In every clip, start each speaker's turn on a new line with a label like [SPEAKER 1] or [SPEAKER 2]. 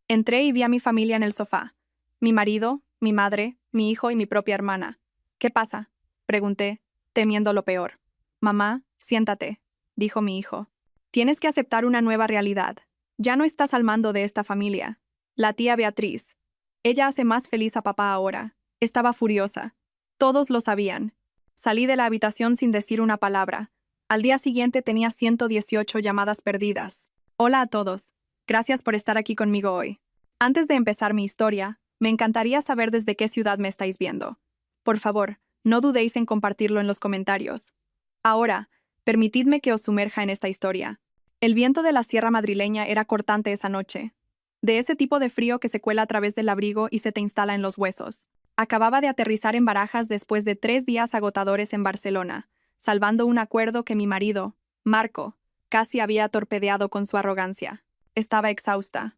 [SPEAKER 1] Entré y vi a mi familia en el sofá. Mi marido, mi madre, mi hijo y mi propia hermana. ¿Qué pasa?, pregunté, temiendo lo peor. Mamá, siéntate, dijo mi hijo. Tienes que aceptar una nueva realidad. Ya no estás al mando de esta familia. La tía Beatriz. Ella hace más feliz a papá ahora. Estaba furiosa. Todos lo sabían. Salí de la habitación sin decir una palabra. Al día siguiente tenía 118 llamadas perdidas. Hola a todos. Gracias por estar aquí conmigo hoy. Antes de empezar mi historia, me encantaría saber desde qué ciudad me estáis viendo. Por favor, no dudéis en compartirlo en los comentarios. Ahora, permitidme que os sumerja en esta historia. El viento de la sierra madrileña era cortante esa noche. De ese tipo de frío que se cuela a través del abrigo y se te instala en los huesos. Acababa de aterrizar en Barajas después de 3 días agotadores en Barcelona, salvando un acuerdo que mi marido, Marco, casi había torpedeado con su arrogancia. Estaba exhausta.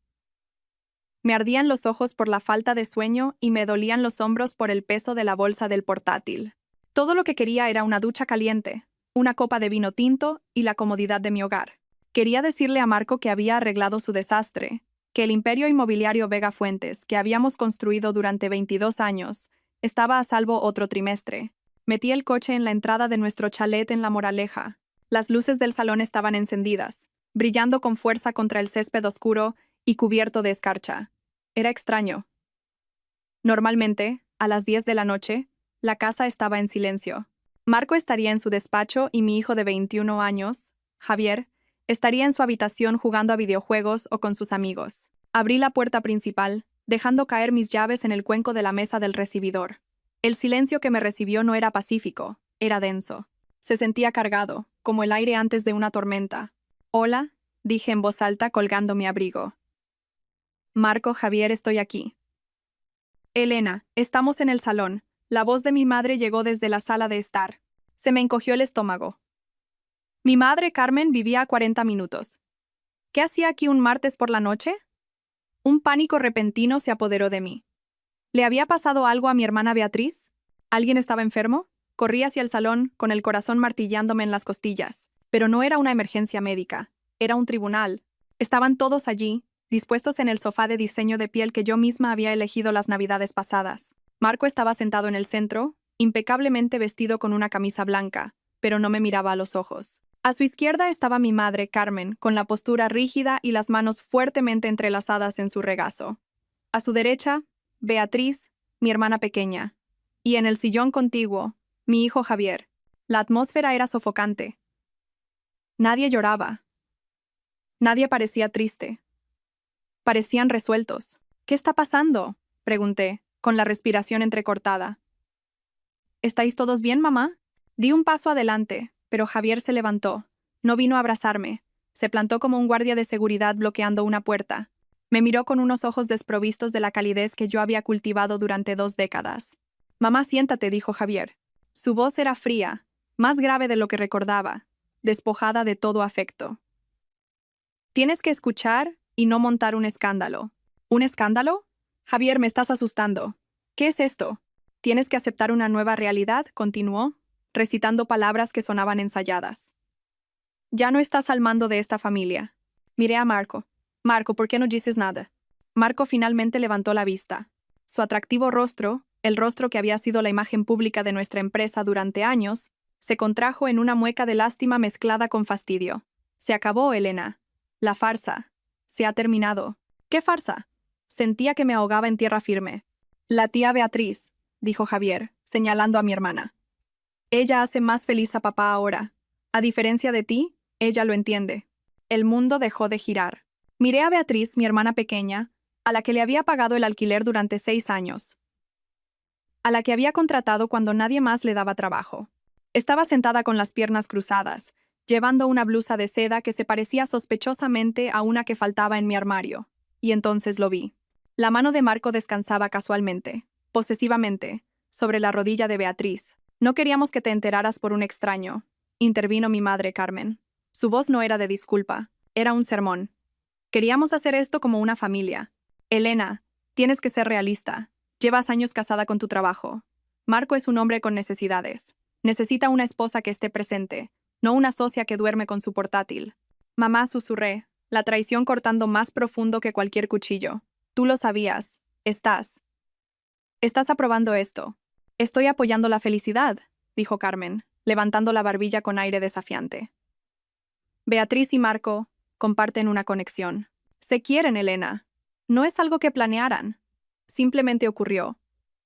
[SPEAKER 1] Me ardían los ojos por la falta de sueño y me dolían los hombros por el peso de la bolsa del portátil. Todo lo que quería era una ducha caliente, una copa de vino tinto y la comodidad de mi hogar. Quería decirle a Marco que había arreglado su desastre, que el imperio inmobiliario Vega Fuentes, que habíamos construido durante 22 años, estaba a salvo otro trimestre. Metí el coche en la entrada de nuestro chalet en La Moraleja. Las luces del salón estaban encendidas, brillando con fuerza contra el césped oscuro y cubierto de escarcha. Era extraño. Normalmente, a las 10 de la noche, la casa estaba en silencio. Marco estaría en su despacho y mi hijo de 21 años, Javier, estaría en su habitación jugando a videojuegos o con sus amigos. Abrí la puerta principal, dejando caer mis llaves en el cuenco de la mesa del recibidor. El silencio que me recibió no era pacífico, era denso. Se sentía cargado, como el aire antes de una tormenta. «Hola», dije en voz alta colgando mi abrigo. «Marco, Javier, estoy aquí». «Elena, estamos en el salón». La voz de mi madre llegó desde la sala de estar. Se me encogió el estómago. Mi madre, Carmen, vivía a 40 minutos. ¿Qué hacía aquí un martes por la noche? Un pánico repentino se apoderó de mí. ¿Le había pasado algo a mi hermana Beatriz? ¿Alguien estaba enfermo? Corrí hacia el salón, con el corazón martillándome en las costillas. Pero no era una emergencia médica. Era un tribunal. Estaban todos allí, dispuestos en el sofá de diseño de piel que yo misma había elegido las navidades pasadas. Marco estaba sentado en el centro, impecablemente vestido con una camisa blanca, pero no me miraba a los ojos. A su izquierda estaba mi madre, Carmen, con la postura rígida y las manos fuertemente entrelazadas en su regazo. A su derecha, Beatriz, mi hermana pequeña. Y en el sillón contiguo, mi hijo Javier. La atmósfera era sofocante. Nadie lloraba. Nadie parecía triste. Parecían resueltos. «¿Qué está pasando?», pregunté, con la respiración entrecortada. «¿Estáis todos bien, mamá?». Di un paso adelante, pero Javier se levantó. No vino a abrazarme. Se plantó como un guardia de seguridad bloqueando una puerta. Me miró con unos ojos desprovistos de la calidez que yo había cultivado durante 2 décadas. «Mamá, siéntate», dijo Javier. Su voz era fría, más grave de lo que recordaba, despojada de todo afecto. «Tienes que escuchar y no montar un escándalo». «¿Un escándalo? Javier, me estás asustando. ¿Qué es esto?». «Tienes que aceptar una nueva realidad», continuó, recitando palabras que sonaban ensayadas. «Ya no estás al mando de esta familia». Miré a Marco. «Marco, ¿por qué no dices nada?». Marco finalmente levantó la vista. Su atractivo rostro, el rostro que había sido la imagen pública de nuestra empresa durante años, se contrajo en una mueca de lástima mezclada con fastidio. «Se acabó, Elena. La farsa. Se ha terminado». «¿Qué farsa?». Sentía que me ahogaba en tierra firme. «La tía Beatriz», dijo Javier, señalando a mi hermana. «Ella hace más feliz a papá ahora. A diferencia de ti, ella lo entiende». El mundo dejó de girar. Miré a Beatriz, mi hermana pequeña, a la que le había pagado el alquiler durante 6 años. A la que había contratado cuando nadie más le daba trabajo. Estaba sentada con las piernas cruzadas, llevando una blusa de seda que se parecía sospechosamente a una que faltaba en mi armario. Y entonces lo vi. La mano de Marco descansaba casualmente, posesivamente, sobre la rodilla de Beatriz. «No queríamos que te enteraras por un extraño», intervino mi madre, Carmen. Su voz no era de disculpa, era un sermón. «Queríamos hacer esto como una familia. Elena, tienes que ser realista. Llevas años casada con tu trabajo. Marco es un hombre con necesidades. Necesita una esposa que esté presente, no una socia que duerme con su portátil». «Mamá», susurré, la traición cortando más profundo que cualquier cuchillo. Tú lo sabías. Estás aprobando esto. Estoy apoyando la felicidad, dijo Carmen, levantando la barbilla con aire desafiante. Beatriz y Marco comparten una conexión. Se quieren, Elena. No es algo que planearan. Simplemente ocurrió.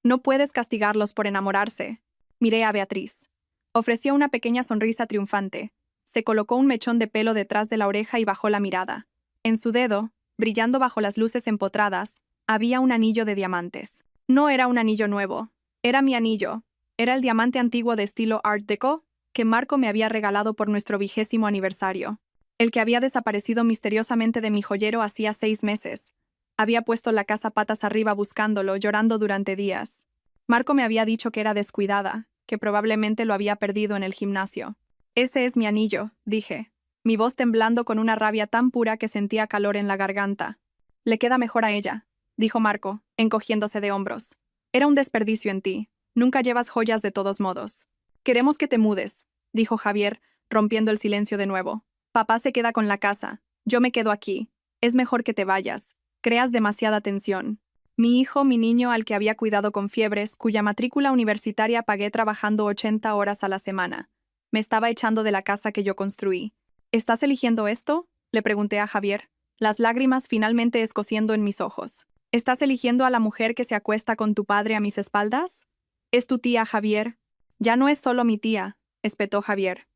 [SPEAKER 1] No puedes castigarlos por enamorarse. Miré a Beatriz. Ofreció una pequeña sonrisa triunfante. Se colocó un mechón de pelo detrás de la oreja y bajó la mirada. En su dedo, brillando bajo las luces empotradas, había un anillo de diamantes. No era un anillo nuevo. Era mi anillo. Era el diamante antiguo de estilo Art Deco que Marco me había regalado por nuestro 20º aniversario. El que había desaparecido misteriosamente de mi joyero hacía 6 meses. Había puesto la casa patas arriba buscándolo, llorando durante días. Marco me había dicho que era descuidada, que probablemente lo había perdido en el gimnasio. Ese es mi anillo, dije, mi voz temblando con una rabia tan pura que sentía calor en la garganta. Le queda mejor a ella, dijo Marco, encogiéndose de hombros. Era un desperdicio en ti. Nunca llevas joyas de todos modos. Queremos que te mudes, dijo Javier, rompiendo el silencio de nuevo. Papá se queda con la casa. Yo me quedo aquí. Es mejor que te vayas. Creas demasiada tensión. Mi hijo, mi niño al que había cuidado con fiebres, cuya matrícula universitaria pagué trabajando 80 horas a la semana. Me estaba echando de la casa que yo construí. ¿Estás eligiendo esto?, le pregunté a Javier, las lágrimas finalmente escociendo en mis ojos. ¿Estás eligiendo a la mujer que se acuesta con tu padre a mis espaldas? Es tu tía, Javier. Ya no es solo mi tía, espetó Javier.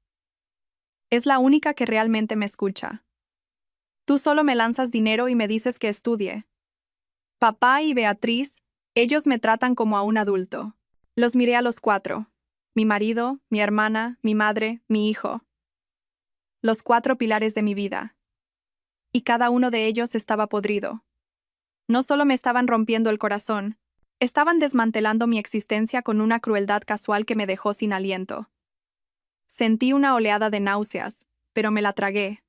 [SPEAKER 1] Es la única que realmente me escucha. Tú solo me lanzas dinero y me dices que estudie. Papá y Beatriz, ellos me tratan como a un adulto. Los miré a los 4. Mi marido, mi hermana, mi madre, mi hijo. Los 4 pilares de mi vida. Y cada uno de ellos estaba podrido. No solo me estaban rompiendo el corazón, estaban desmantelando mi existencia con una crueldad casual que me dejó sin aliento. Sentí una oleada de náuseas, pero me la tragué.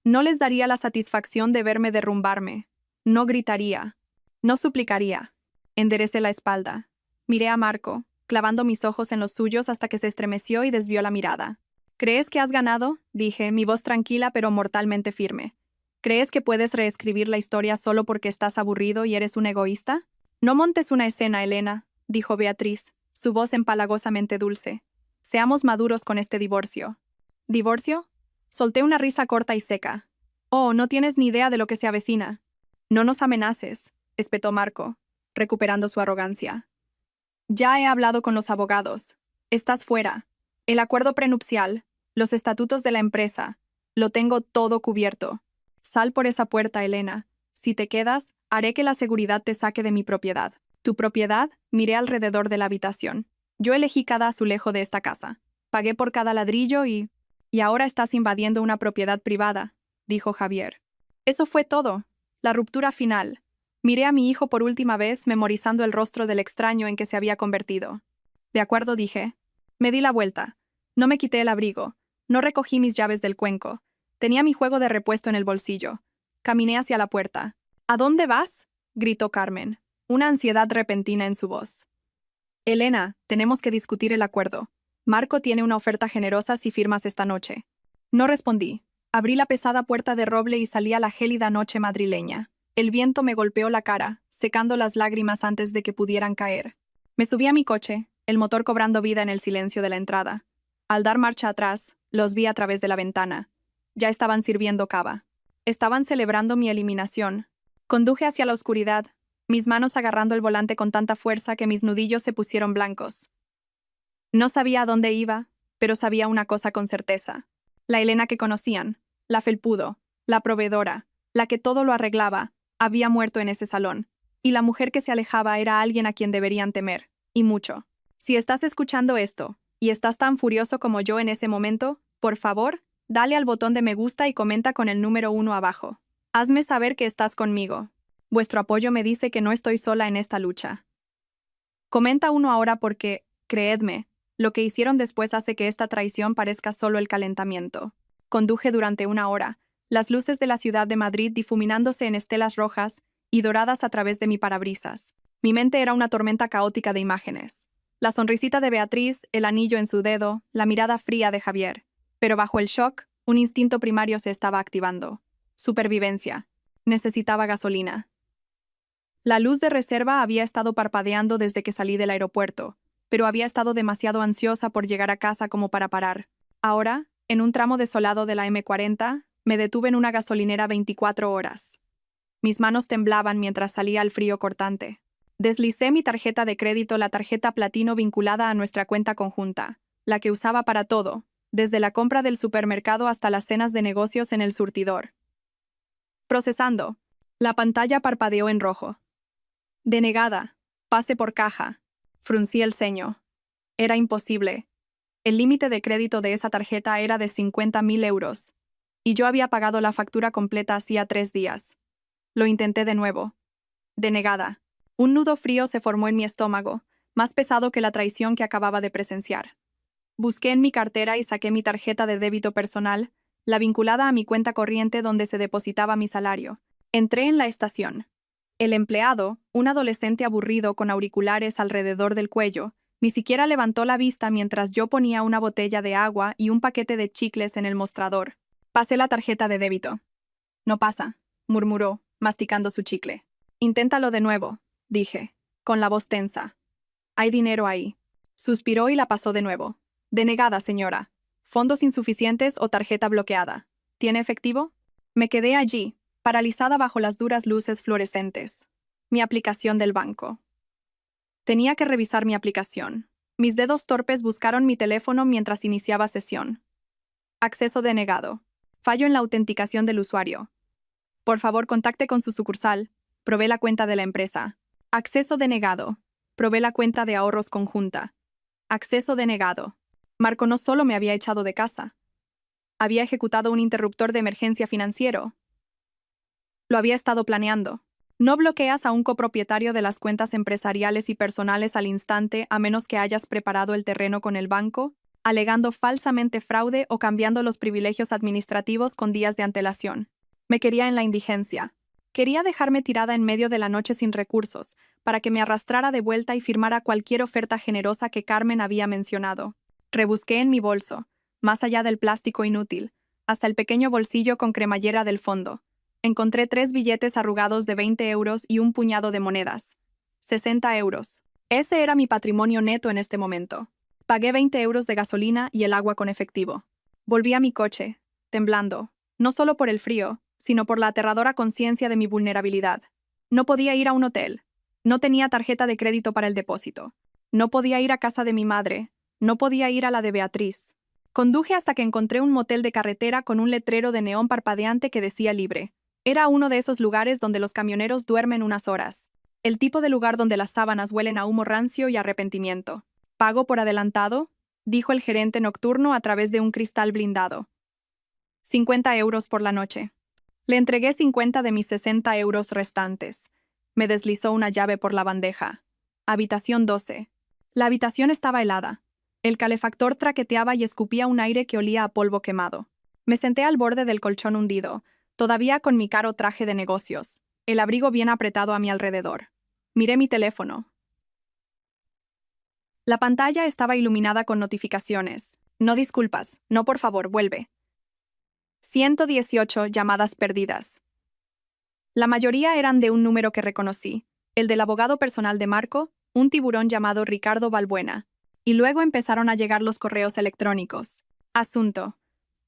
[SPEAKER 1] No les daría la satisfacción de verme derrumbarme. No gritaría. No suplicaría. Enderecé la espalda. Miré a Marco, clavando mis ojos en los suyos hasta que se estremeció y desvió la mirada. ¿Crees que has ganado?, dije, mi voz tranquila pero mortalmente firme. ¿Crees que puedes reescribir la historia solo porque estás aburrido y eres un egoísta? No montes una escena, Elena, dijo Beatriz, su voz empalagosamente dulce. Seamos maduros con este divorcio. ¿Divorcio? Solté una risa corta y seca. Oh, no tienes ni idea de lo que se avecina. No nos amenaces, espetó Marco, recuperando su arrogancia. Ya he hablado con los abogados. Estás fuera. El acuerdo prenupcial, los estatutos de la empresa, lo tengo todo cubierto. Sal por esa puerta, Elena. Si te quedas, haré que la seguridad te saque de mi propiedad. ¿Tu propiedad? Miré alrededor de la habitación. Yo elegí cada azulejo de esta casa. Pagué por cada ladrillo y ahora estás invadiendo una propiedad privada, dijo Javier. Eso fue todo. La ruptura final. Miré a mi hijo por última vez, memorizando el rostro del extraño en que se había convertido. De acuerdo, dije. Me di la vuelta. No me quité el abrigo. No recogí mis llaves del cuenco. Tenía mi juego de repuesto en el bolsillo. Caminé hacia la puerta. ¿A dónde vas?, gritó Carmen, una ansiedad repentina en su voz. Elena, tenemos que discutir el acuerdo. Marco tiene una oferta generosa si firmas esta noche. No respondí. Abrí la pesada puerta de roble y salí a la gélida noche madrileña. El viento me golpeó la cara, secando las lágrimas antes de que pudieran caer. Me subí a mi coche, el motor cobrando vida en el silencio de la entrada. Al dar marcha atrás, los vi a través de la ventana. Ya estaban sirviendo cava. Estaban celebrando mi eliminación. Conduje hacia la oscuridad, mis manos agarrando el volante con tanta fuerza que mis nudillos se pusieron blancos. No sabía a dónde iba, pero sabía una cosa con certeza. La Elena que conocían, la felpudo, la proveedora, la que todo lo arreglaba, había muerto en ese salón. Y la mujer que se alejaba era alguien a quien deberían temer, y mucho. Si estás escuchando esto, y estás tan furioso como yo en ese momento, por favor, dale al botón de me gusta y comenta con el número 1 abajo. Hazme saber que estás conmigo. Vuestro apoyo me dice que no estoy sola en esta lucha. Comenta 1 ahora porque, creedme, lo que hicieron después hace que esta traición parezca solo el calentamiento. Conduje durante 1 hora, las luces de la ciudad de Madrid difuminándose en estelas rojas y doradas a través de mi parabrisas. Mi mente era una tormenta caótica de imágenes. La sonrisita de Beatriz, el anillo en su dedo, la mirada fría de Javier. Pero bajo el shock, un instinto primario se estaba activando. Supervivencia. Necesitaba gasolina. La luz de reserva había estado parpadeando desde que salí del aeropuerto, pero había estado demasiado ansiosa por llegar a casa como para parar. Ahora, en un tramo desolado de la M40, me detuve en una gasolinera 24 horas. Mis manos temblaban mientras salía al frío cortante. Deslicé mi tarjeta de crédito, la tarjeta platino vinculada a nuestra cuenta conjunta, la que usaba para todo, desde la compra del supermercado hasta las cenas de negocios en el surtidor. Procesando. La pantalla parpadeó en rojo. Denegada. Pase por caja. Fruncí el ceño. Era imposible. El límite de crédito de esa tarjeta era de 50.000 euros. Y yo había pagado la factura completa hacía 3 días. Lo intenté de nuevo. Denegada. Un nudo frío se formó en mi estómago, más pesado que la traición que acababa de presenciar. Busqué en mi cartera y saqué mi tarjeta de débito personal, la vinculada a mi cuenta corriente donde se depositaba mi salario. Entré en la estación. El empleado, un adolescente aburrido con auriculares alrededor del cuello, ni siquiera levantó la vista mientras yo ponía una botella de agua y un paquete de chicles en el mostrador. Pasé la tarjeta de débito. No pasa, murmuró, masticando su chicle. Inténtalo de nuevo, dije, con la voz tensa. Hay dinero ahí. Suspiró y la pasó de nuevo. Denegada, señora. Fondos insuficientes o tarjeta bloqueada. ¿Tiene efectivo? Me quedé allí, paralizada bajo las duras luces fluorescentes. Mi aplicación del banco. Tenía que revisar mi aplicación. Mis dedos torpes buscaron mi teléfono mientras iniciaba sesión. Acceso denegado. Fallo en la autenticación del usuario. Por favor, contacte con su sucursal. Probé la cuenta de la empresa. Acceso denegado. Probé la cuenta de ahorros conjunta. Acceso denegado. Marco no solo me había echado de casa. Había ejecutado un interruptor de emergencia financiero. Lo había estado planeando. No bloqueas a un copropietario de las cuentas empresariales y personales al instante a menos que hayas preparado el terreno con el banco, alegando falsamente fraude o cambiando los privilegios administrativos con días de antelación. Me quería en la indigencia. Quería dejarme tirada en medio de la noche sin recursos, para que me arrastrara de vuelta y firmara cualquier oferta generosa que Carmen había mencionado. Rebusqué en mi bolso, más allá del plástico inútil, hasta el pequeño bolsillo con cremallera del fondo. Encontré 3 billetes arrugados de 20 euros y un puñado de monedas. 60 euros. Ese era mi patrimonio neto en este momento. Pagué 20 euros de gasolina y el agua con efectivo. Volví a mi coche, temblando, no solo por el frío, sino por la aterradora conciencia de mi vulnerabilidad. No podía ir a un hotel. No tenía tarjeta de crédito para el depósito. No podía ir a casa de mi madre. No podía ir a la de Beatriz. Conduje hasta que encontré un motel de carretera con un letrero de neón parpadeante que decía libre. Era uno de esos lugares donde los camioneros duermen unas horas. El tipo de lugar donde las sábanas huelen a humo rancio y arrepentimiento. ¿Pago por adelantado?, dijo el gerente nocturno a través de un cristal blindado. 50 euros por la noche. Le entregué 50 de mis 60 euros restantes. Me deslizó una llave por la bandeja. Habitación 12. La habitación estaba helada. El calefactor traqueteaba y escupía un aire que olía a polvo quemado. Me senté al borde del colchón hundido, todavía con mi caro traje de negocios, el abrigo bien apretado a mi alrededor. Miré mi teléfono. La pantalla estaba iluminada con notificaciones. No disculpas, no por favor, vuelve. 118 llamadas perdidas. La mayoría eran de un número que reconocí, el del abogado personal de Marco, un tiburón llamado Ricardo Balbuena. Y luego empezaron a llegar los correos electrónicos. Asunto: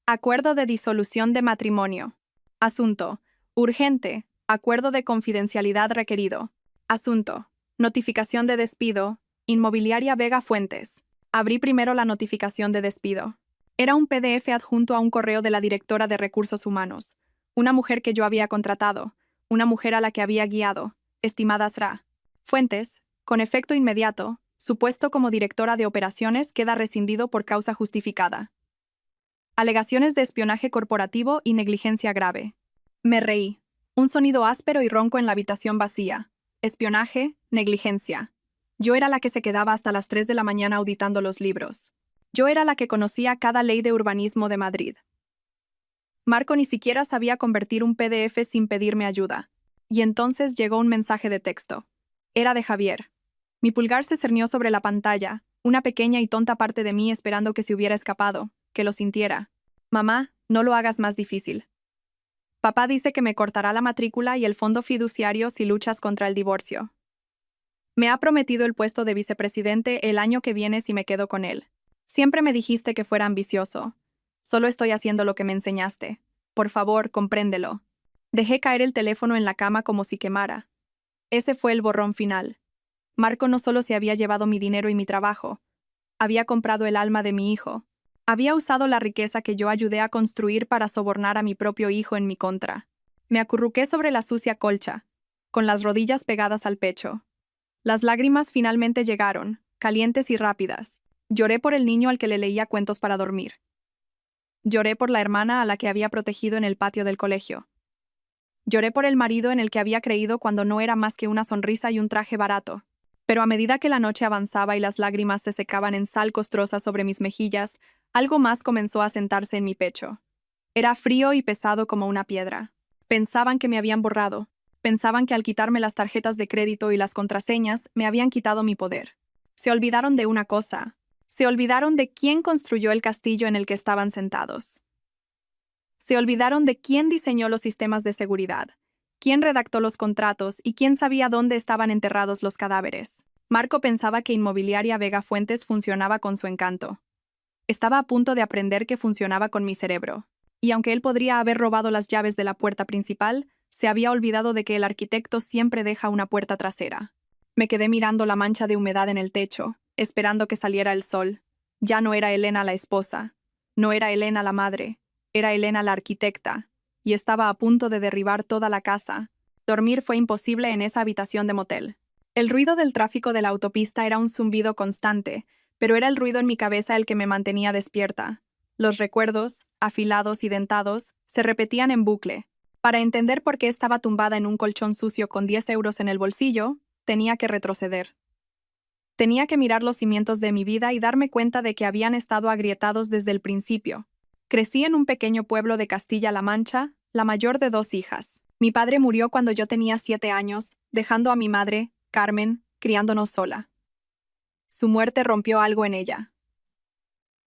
[SPEAKER 1] acuerdo de disolución de matrimonio. Asunto: urgente, acuerdo de confidencialidad requerido. Asunto: notificación de despido, Inmobiliaria Vega Fuentes. Abrí primero la notificación de despido. Era un PDF adjunto a un correo de la directora de Recursos Humanos, una mujer que yo había contratado, una mujer a la que había guiado, estimada Sra. Fuentes, con efecto inmediato, su puesto como directora de operaciones queda rescindido por causa justificada. Alegaciones de espionaje corporativo y negligencia grave. Me reí. Un sonido áspero y ronco en la habitación vacía. Espionaje, negligencia. Yo era la que se quedaba hasta las 3 de la mañana auditando los libros. Yo era la que conocía cada ley de urbanismo de Madrid. Marco ni siquiera sabía convertir un PDF sin pedirme ayuda. Y entonces llegó un mensaje de texto. Era de Javier. Mi pulgar se cernió sobre la pantalla, una pequeña y tonta parte de mí esperando que se hubiera escapado, que lo sintiera. Mamá, no lo hagas más difícil. Papá dice que me cortará la matrícula y el fondo fiduciario si luchas contra el divorcio. Me ha prometido el puesto de vicepresidente el año que viene si me quedo con él. Siempre me dijiste que fuera ambicioso. Solo estoy haciendo lo que me enseñaste. Por favor, compréndelo. Dejé caer el teléfono en la cama como si quemara. Ese fue el borrón final. Marco no solo se había llevado mi dinero y mi trabajo, había comprado el alma de mi hijo. Había usado la riqueza que yo ayudé a construir para sobornar a mi propio hijo en mi contra. Me acurruqué sobre la sucia colcha, con las rodillas pegadas al pecho. Las lágrimas finalmente llegaron, calientes y rápidas. Lloré por el niño al que le leía cuentos para dormir. Lloré por la hermana a la que había protegido en el patio del colegio. Lloré por el marido en el que había creído cuando no era más que una sonrisa y un traje barato. Pero a medida que la noche avanzaba y las lágrimas se secaban en sal costrosa sobre mis mejillas, algo más comenzó a sentarse en mi pecho. Era frío y pesado como una piedra. Pensaban que me habían borrado. Pensaban que al quitarme las tarjetas de crédito y las contraseñas, me habían quitado mi poder. Se olvidaron de una cosa. Se olvidaron de quién construyó el castillo en el que estaban sentados. Se olvidaron de quién diseñó los sistemas de seguridad, quién redactó los contratos y quién sabía dónde estaban enterrados los cadáveres. Marco pensaba que Inmobiliaria Vega Fuentes funcionaba con su encanto. Estaba a punto de aprender que funcionaba con mi cerebro. Y aunque él podría haber robado las llaves de la puerta principal, se había olvidado de que el arquitecto siempre deja una puerta trasera. Me quedé mirando la mancha de humedad en el techo, esperando que saliera el sol. Ya no era Elena la esposa. No era Elena la madre. Era Elena la arquitecta. Y estaba a punto de derribar toda la casa. Dormir fue imposible en esa habitación de motel. El ruido del tráfico de la autopista era un zumbido constante, pero era el ruido en mi cabeza el que me mantenía despierta. Los recuerdos, afilados y dentados, se repetían en bucle. Para entender por qué estaba tumbada en un colchón sucio con 10 euros en el bolsillo, tenía que retroceder. Tenía que mirar los cimientos de mi vida y darme cuenta de que habían estado agrietados desde el principio. Crecí en un pequeño pueblo de Castilla-La Mancha, la mayor de 2 hijas. Mi padre murió cuando yo tenía 7 años, dejando a mi madre, Carmen, criándonos sola. Su muerte rompió algo en ella.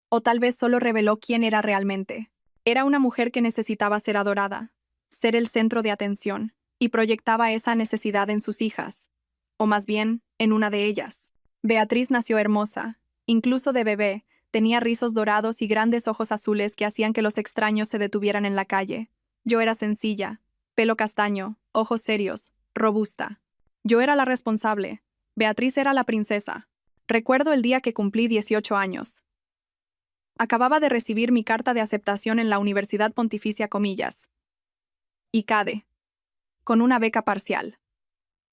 [SPEAKER 1] O tal vez solo reveló quién era realmente. Era una mujer que necesitaba ser adorada, ser el centro de atención, y proyectaba esa necesidad en sus hijas. O más bien, en una de ellas. Beatriz nació hermosa. Incluso de bebé, tenía rizos dorados y grandes ojos azules que hacían que los extraños se detuvieran en la calle. Yo era sencilla, pelo castaño, ojos serios, robusta. Yo era la responsable. Beatriz era la princesa. Recuerdo el día que cumplí 18 años. Acababa de recibir mi carta de aceptación en la Universidad Pontificia Comillas. ICADE. Con una beca parcial.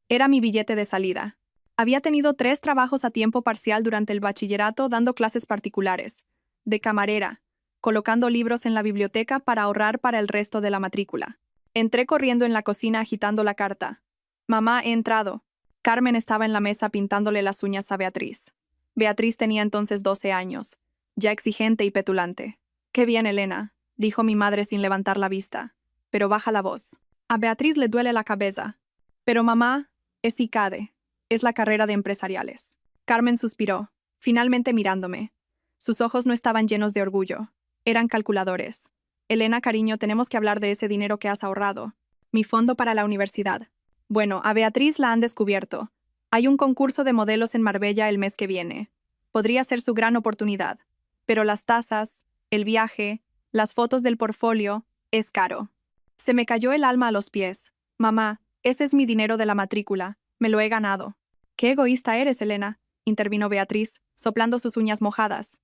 [SPEAKER 1] Era mi billete de salida. Había tenido 3 trabajos a tiempo parcial durante el bachillerato dando clases particulares, de camarera, colocando libros en la biblioteca para ahorrar para el resto de la matrícula. Entré corriendo en la cocina agitando la carta. Mamá, he entrado. Carmen estaba en la mesa pintándole las uñas a Beatriz. Beatriz tenía entonces 12 años, ya exigente y petulante. «Qué bien, Elena», dijo mi madre sin levantar la vista, pero baja la voz. A Beatriz le duele la cabeza. Pero mamá, es ICADE, es la carrera de empresariales. Carmen suspiró, finalmente mirándome. Sus ojos no estaban llenos de orgullo, eran calculadores. Elena, cariño, tenemos que hablar de ese dinero que has ahorrado. Mi fondo para la universidad. Bueno, a Beatriz la han descubierto. Hay un concurso de modelos en Marbella el mes que viene. Podría ser su gran oportunidad. Pero las tasas, el viaje, las fotos del portfolio, es caro. Se me cayó el alma a los pies. Mamá, ese es mi dinero de la matrícula. Me lo he ganado. «Qué egoísta eres, Elena», intervino Beatriz, soplando sus uñas mojadas.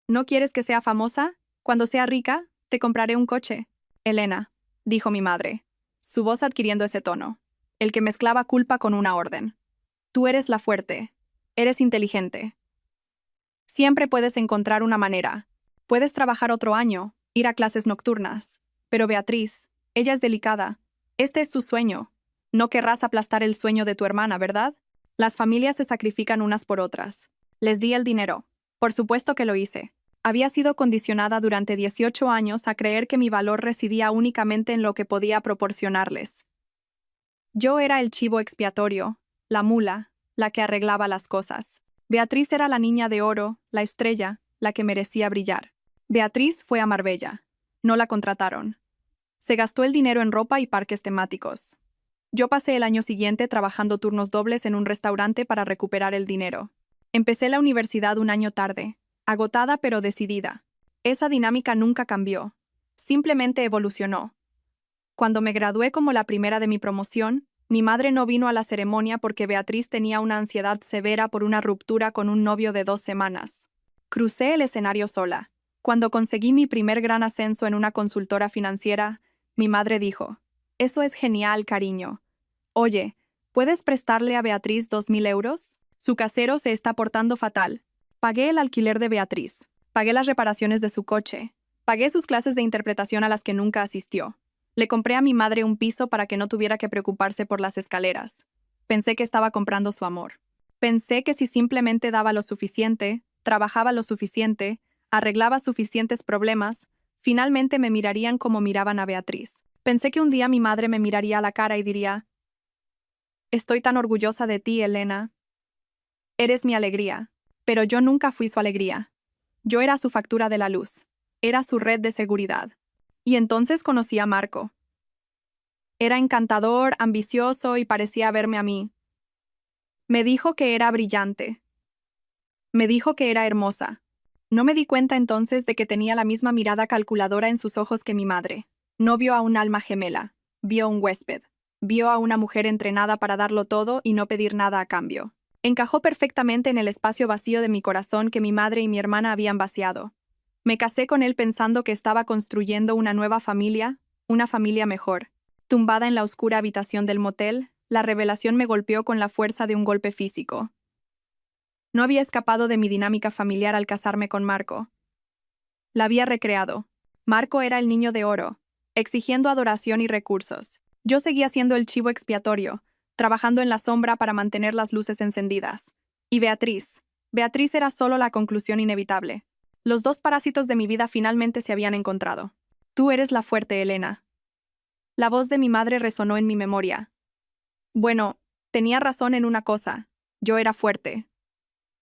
[SPEAKER 1] «¿No quieres que sea famosa? Cuando sea rica, te compraré un coche». «Elena», dijo mi madre, su voz adquiriendo ese tono, el que mezclaba culpa con una orden. «Tú eres la fuerte. Eres inteligente. Siempre puedes encontrar una manera. Puedes trabajar otro año, ir a clases nocturnas. Pero Beatriz, ella es delicada. Este es su sueño. No querrás aplastar el sueño de tu hermana, ¿verdad? Las familias se sacrifican unas por otras. Les di el dinero. Por supuesto que lo hice. Había sido condicionada durante 18 años a creer que mi valor residía únicamente en lo que podía proporcionarles. Yo era el chivo expiatorio, la mula, la que arreglaba las cosas. Beatriz era la niña de oro, la estrella, la que merecía brillar. Beatriz fue a Marbella. No la contrataron. Se gastó el dinero en ropa y parques temáticos. Yo pasé el año siguiente trabajando turnos dobles en un restaurante para recuperar el dinero. Empecé la universidad un año tarde, agotada pero decidida. Esa dinámica nunca cambió. Simplemente evolucionó. Cuando me gradué como la primera de mi promoción, mi madre no vino a la ceremonia porque Beatriz tenía una ansiedad severa por una ruptura con un novio de 2 semanas. Crucé el escenario sola. Cuando conseguí mi primer gran ascenso en una consultora financiera, mi madre dijo: «Eso es genial, cariño. Oye, ¿puedes prestarle a Beatriz 2.000 euros? Su casero se está portando fatal». Pagué el alquiler de Beatriz. Pagué las reparaciones de su coche. Pagué sus clases de interpretación a las que nunca asistió. Le compré a mi madre un piso para que no tuviera que preocuparse por las escaleras. Pensé que estaba comprando su amor. Pensé que si simplemente daba lo suficiente, trabajaba lo suficiente, arreglaba suficientes problemas, finalmente me mirarían como miraban a Beatriz. Pensé que un día mi madre me miraría a la cara y diría: «Estoy tan orgullosa de ti, Elena. Eres mi alegría». Pero yo nunca fui su alegría. Yo era su factura de la luz. Era su red de seguridad. Y entonces conocí a Marco. Era encantador, ambicioso y parecía verme a mí. Me dijo que era brillante. Me dijo que era hermosa. No me di cuenta entonces de que tenía la misma mirada calculadora en sus ojos que mi madre. No vio a un alma gemela. Vio a un huésped. Vio a una mujer entrenada para darlo todo y no pedir nada a cambio. Encajó perfectamente en el espacio vacío de mi corazón que mi madre y mi hermana habían vaciado. Me casé con él pensando que estaba construyendo una nueva familia, una familia mejor. Tumbada en la oscura habitación del motel, la revelación me golpeó con la fuerza de un golpe físico. No había escapado de mi dinámica familiar al casarme con Marco. La había recreado. Marco era el niño de oro, exigiendo adoración y recursos. Yo seguía siendo el chivo expiatorio, trabajando en la sombra para mantener las luces encendidas. Y Beatriz era solo la conclusión inevitable. Los dos parásitos de mi vida finalmente se habían encontrado. «Tú eres la fuerte, Elena». La voz de mi madre resonó en mi memoria. Bueno, tenía razón en una cosa. Yo era fuerte.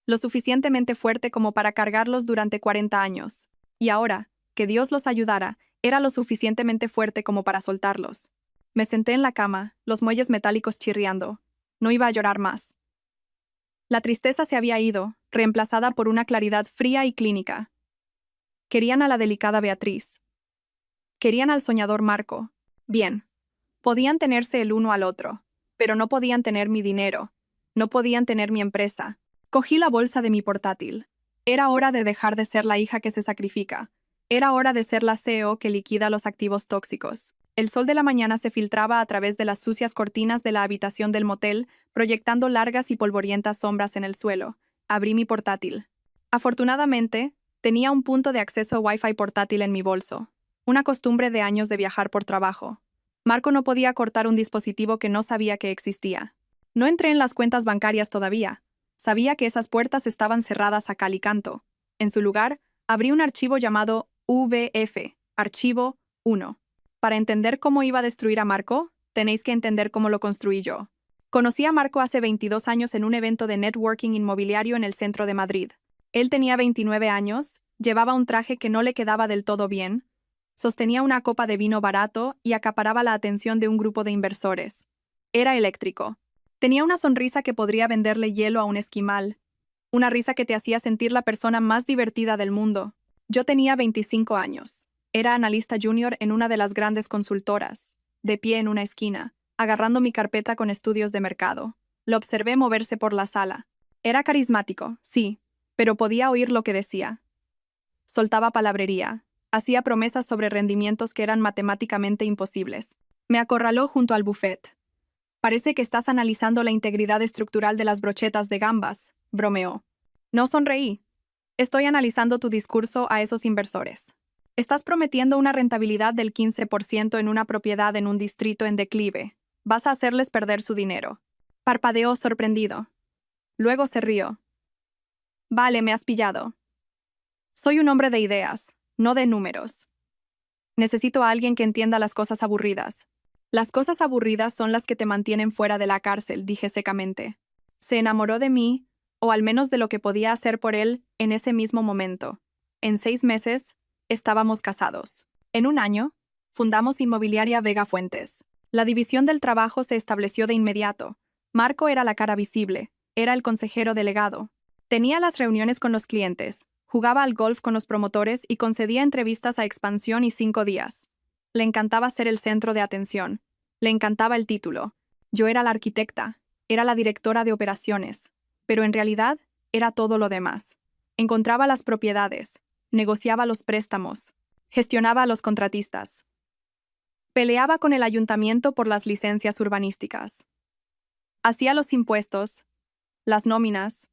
[SPEAKER 1] Lo suficientemente fuerte como para cargarlos durante 40 años. Y ahora, que Dios los ayudara, era lo suficientemente fuerte como para soltarlos. Me senté en la cama, los muelles metálicos chirriando. No iba a llorar más. La tristeza se había ido, reemplazada por una claridad fría y clínica. Querían a la delicada Beatriz. Querían al soñador Marco. Bien. Podían tenerse el uno al otro, pero no podían tener mi dinero. No podían tener mi empresa. Cogí la bolsa de mi portátil. Era hora de dejar de ser la hija que se sacrifica. Era hora de ser la CEO que liquida los activos tóxicos. El sol de la mañana se filtraba a través de las sucias cortinas de la habitación del motel, proyectando largas y polvorientas sombras en el suelo. Abrí mi portátil. Afortunadamente, tenía un punto de acceso Wi-Fi portátil en mi bolso. Una costumbre de años de viajar por trabajo. Marco no podía cortar un dispositivo que no sabía que existía. No entré en las cuentas bancarias todavía. Sabía que esas puertas estaban cerradas a cal y canto. En su lugar, abrí un archivo llamado VF, Archivo 1. Para entender cómo iba a destruir a Marco, tenéis que entender cómo lo construí yo. Conocí a Marco hace 22 años en un evento de networking inmobiliario en el centro de Madrid. Él tenía 29 años, llevaba un traje que no le quedaba del todo bien, sostenía una copa de vino barato y acaparaba la atención de un grupo de inversores. Era eléctrico. Tenía una sonrisa que podría venderle hielo a un esquimal. Una risa que te hacía sentir la persona más divertida del mundo. Yo tenía 25 años. Era analista junior en una de las grandes consultoras, de pie en una esquina, agarrando mi carpeta con estudios de mercado. Lo observé moverse por la sala. Era carismático, sí, pero podía oír lo que decía. Soltaba palabrería. Hacía promesas sobre rendimientos que eran matemáticamente imposibles. Me acorraló junto al buffet. «Parece que estás analizando la integridad estructural de las brochetas de gambas», bromeó. No sonreí. «Estoy analizando tu discurso a esos inversores. Estás prometiendo una rentabilidad del 15% en una propiedad en un distrito en declive. Vas a hacerles perder su dinero». Parpadeó sorprendido. Luego se rió. «Vale, me has pillado. Soy un hombre de ideas, no de números. Necesito a alguien que entienda las cosas aburridas. Las cosas aburridas son las que te mantienen fuera de la cárcel», dije secamente. Se enamoró de mí, o al menos de lo que podía hacer por él en ese mismo momento. En 6 meses, estábamos casados. En un año, Fundamos Inmobiliaria Vega Fuentes. La división del trabajo se estableció de inmediato. Marco era la cara visible, era el consejero delegado. Tenía las reuniones con los clientes, jugaba al golf con los promotores y concedía entrevistas a Expansión y 5 días. Le encantaba ser el centro de atención. Le encantaba el título. Yo era la arquitecta, era la directora de operaciones, pero en realidad era todo lo demás. Encontraba las propiedades, negociaba los préstamos, gestionaba a los contratistas. Peleaba con el ayuntamiento por las licencias urbanísticas. Hacía los impuestos, las nóminas,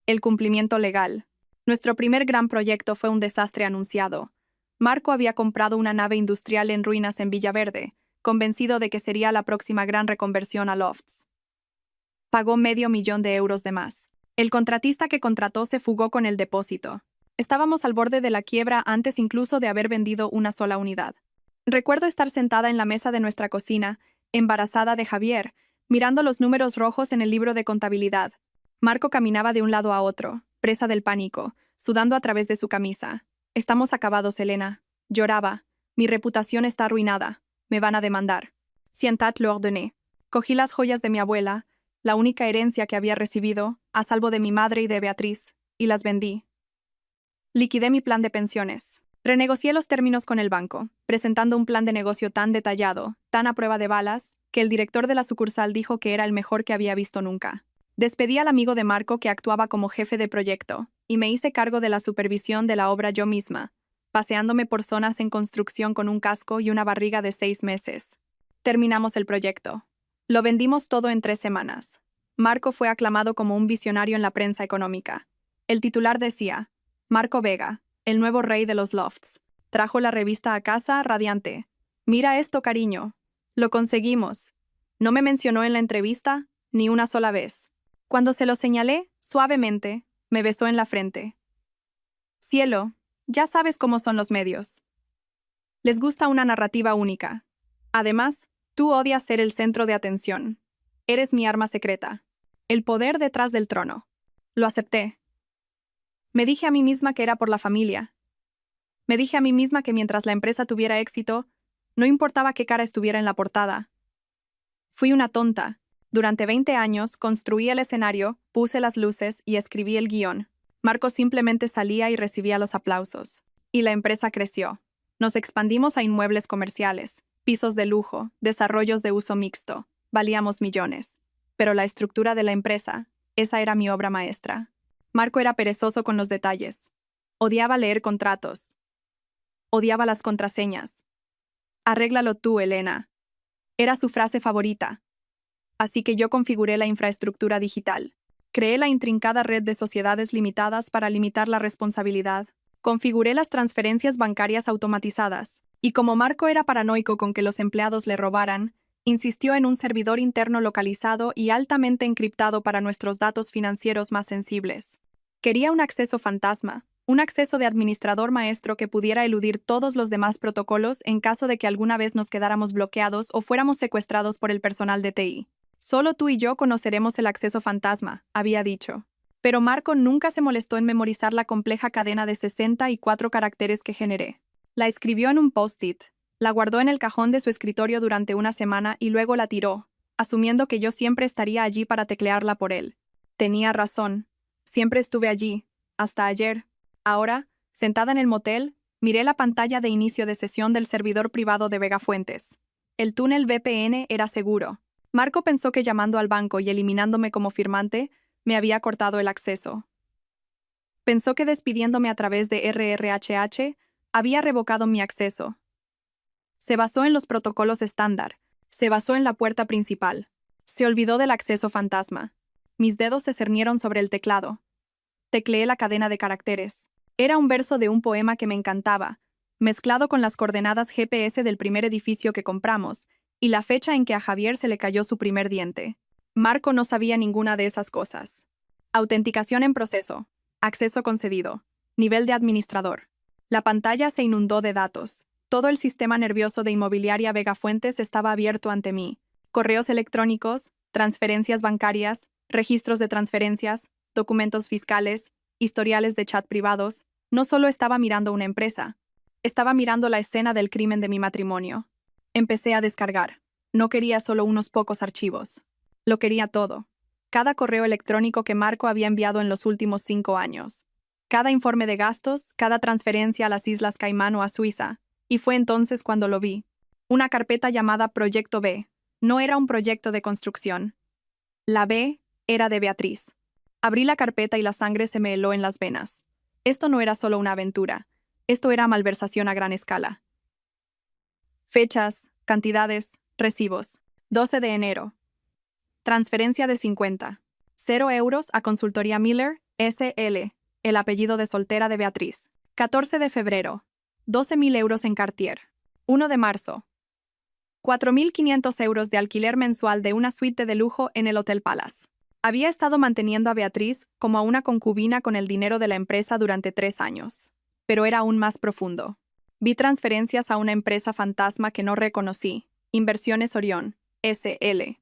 [SPEAKER 1] el cumplimiento legal. Nuestro primer gran proyecto fue un desastre anunciado. Marco había comprado una nave industrial en ruinas en Villaverde, convencido de que sería la próxima gran reconversión a lofts. Pagó $500,000 de más. El contratista que contrató se fugó con el depósito. Estábamos al borde de la quiebra antes incluso de haber vendido una sola unidad. Recuerdo estar sentada en la mesa de nuestra cocina, embarazada de Javier, mirando los números rojos en el libro de contabilidad. Marco caminaba de un lado a otro, presa del pánico, sudando a través de su camisa. «Estamos acabados, Elena». Lloraba. «Mi reputación está arruinada. Me van a demandar». «Sientat lo ordené». Cogí las joyas de mi abuela, la única herencia que había recibido, a salvo de mi madre y de Beatriz, y las vendí. Liquidé mi plan de pensiones. Renegocié los términos con el banco, presentando un plan de negocio tan detallado, tan a prueba de balas, que el director de la sucursal dijo que era el mejor que había visto nunca. Despedí al amigo de Marco que actuaba como jefe de proyecto, y me hice cargo de la supervisión de la obra yo misma, paseándome por zonas en construcción con un casco y una barriga de 6 meses. Terminamos el proyecto. Lo vendimos todo en 3 semanas. Marco fue aclamado como un visionario en la prensa económica. El titular decía: «Marco Vega, el nuevo rey de los lofts. Trajo la revista a casa radiante. Mira esto, cariño. Lo conseguimos». No me mencionó en la entrevista ni una sola vez. Cuando se lo señalé, suavemente, me besó en la frente. «Cielo, ya sabes cómo son los medios. Les gusta una narrativa única. Además, tú odias ser el centro de atención. Eres mi arma secreta. El poder detrás del trono». Lo acepté. Me dije a mí misma que era por la familia. Me dije a mí misma que mientras la empresa tuviera éxito, no importaba qué cara estuviera en la portada. Fui una tonta. Durante 20 años construí el escenario, puse las luces y escribí el guión. Marco simplemente salía y recibía los aplausos. Y la empresa creció. Nos expandimos a inmuebles comerciales, pisos de lujo, desarrollos de uso mixto. Valíamos millones. Pero la estructura de la empresa, esa era mi obra maestra. Marco era perezoso con los detalles. Odiaba leer contratos. Odiaba las contraseñas. «Arréglalo tú, Elena». Era su frase favorita. Así que yo configuré la infraestructura digital. Creé la intrincada red de sociedades limitadas para limitar la responsabilidad. Configuré las transferencias bancarias automatizadas. Y como Marco era paranoico con que los empleados le robaran, insistió en un servidor interno localizado y altamente encriptado para nuestros datos financieros más sensibles. Quería un acceso fantasma, un acceso de administrador maestro que pudiera eludir todos los demás protocolos en caso de que alguna vez nos quedáramos bloqueados o fuéramos secuestrados por el personal de TI. «Solo tú y yo conoceremos el acceso fantasma», había dicho. Pero Marco nunca se molestó en memorizar la compleja cadena de 64 caracteres que generé. La escribió en un post-it, la guardó en el cajón de su escritorio durante una semana y luego la tiró, asumiendo que yo siempre estaría allí para teclearla por él. Tenía razón. Siempre estuve allí, hasta ayer. Ahora, sentada en el motel, miré la pantalla de inicio de sesión del servidor privado de Vega Fuentes. El túnel VPN era seguro. Marco pensó que llamando al banco y eliminándome como firmante, me había cortado el acceso. Pensó que despidiéndome a través de RRHH, había revocado mi acceso. Se basó en los protocolos estándar. Se basó en la puerta principal. Se olvidó del acceso fantasma. Mis dedos se cernieron sobre el teclado. Tecleé la cadena de caracteres. Era un verso de un poema que me encantaba, mezclado con las coordenadas GPS del primer edificio que compramos, y la fecha en que a Javier se le cayó su primer diente. Marco no sabía ninguna de esas cosas. Autenticación en proceso. Acceso concedido. Nivel de administrador. La pantalla se inundó de datos. Todo el sistema nervioso de Inmobiliaria Vega Fuentes estaba abierto ante mí. Correos electrónicos, transferencias bancarias, registros de transferencias, documentos fiscales, historiales de chat privados. No solo estaba mirando una empresa. Estaba mirando la escena del crimen de mi matrimonio. Empecé a descargar. No quería solo unos pocos archivos. Lo quería todo. Cada correo electrónico que Marco había enviado en los últimos 5 años. Cada informe de gastos, cada transferencia a las Islas Caimán o a Suiza. Y fue entonces cuando lo vi. Una carpeta llamada Proyecto B. No era un proyecto de construcción. La B era de Beatriz. Abrí la carpeta y la sangre se me heló en las venas. Esto no era solo una aventura. Esto era malversación a gran escala. Fechas, cantidades, recibos. 12 de enero. Transferencia de 50. 0 euros a Consultoría Miller, S.L., el apellido de soltera de Beatriz. 14 de febrero. 12.000 euros en Cartier. 1 de marzo. 4.500 euros de alquiler mensual de una suite de lujo en el Hotel Palace. Había estado manteniendo a Beatriz como a una concubina con el dinero de la empresa durante 3 años. Pero era aún más profundo. Vi transferencias a una empresa fantasma que no reconocí, Inversiones Orión, S.L.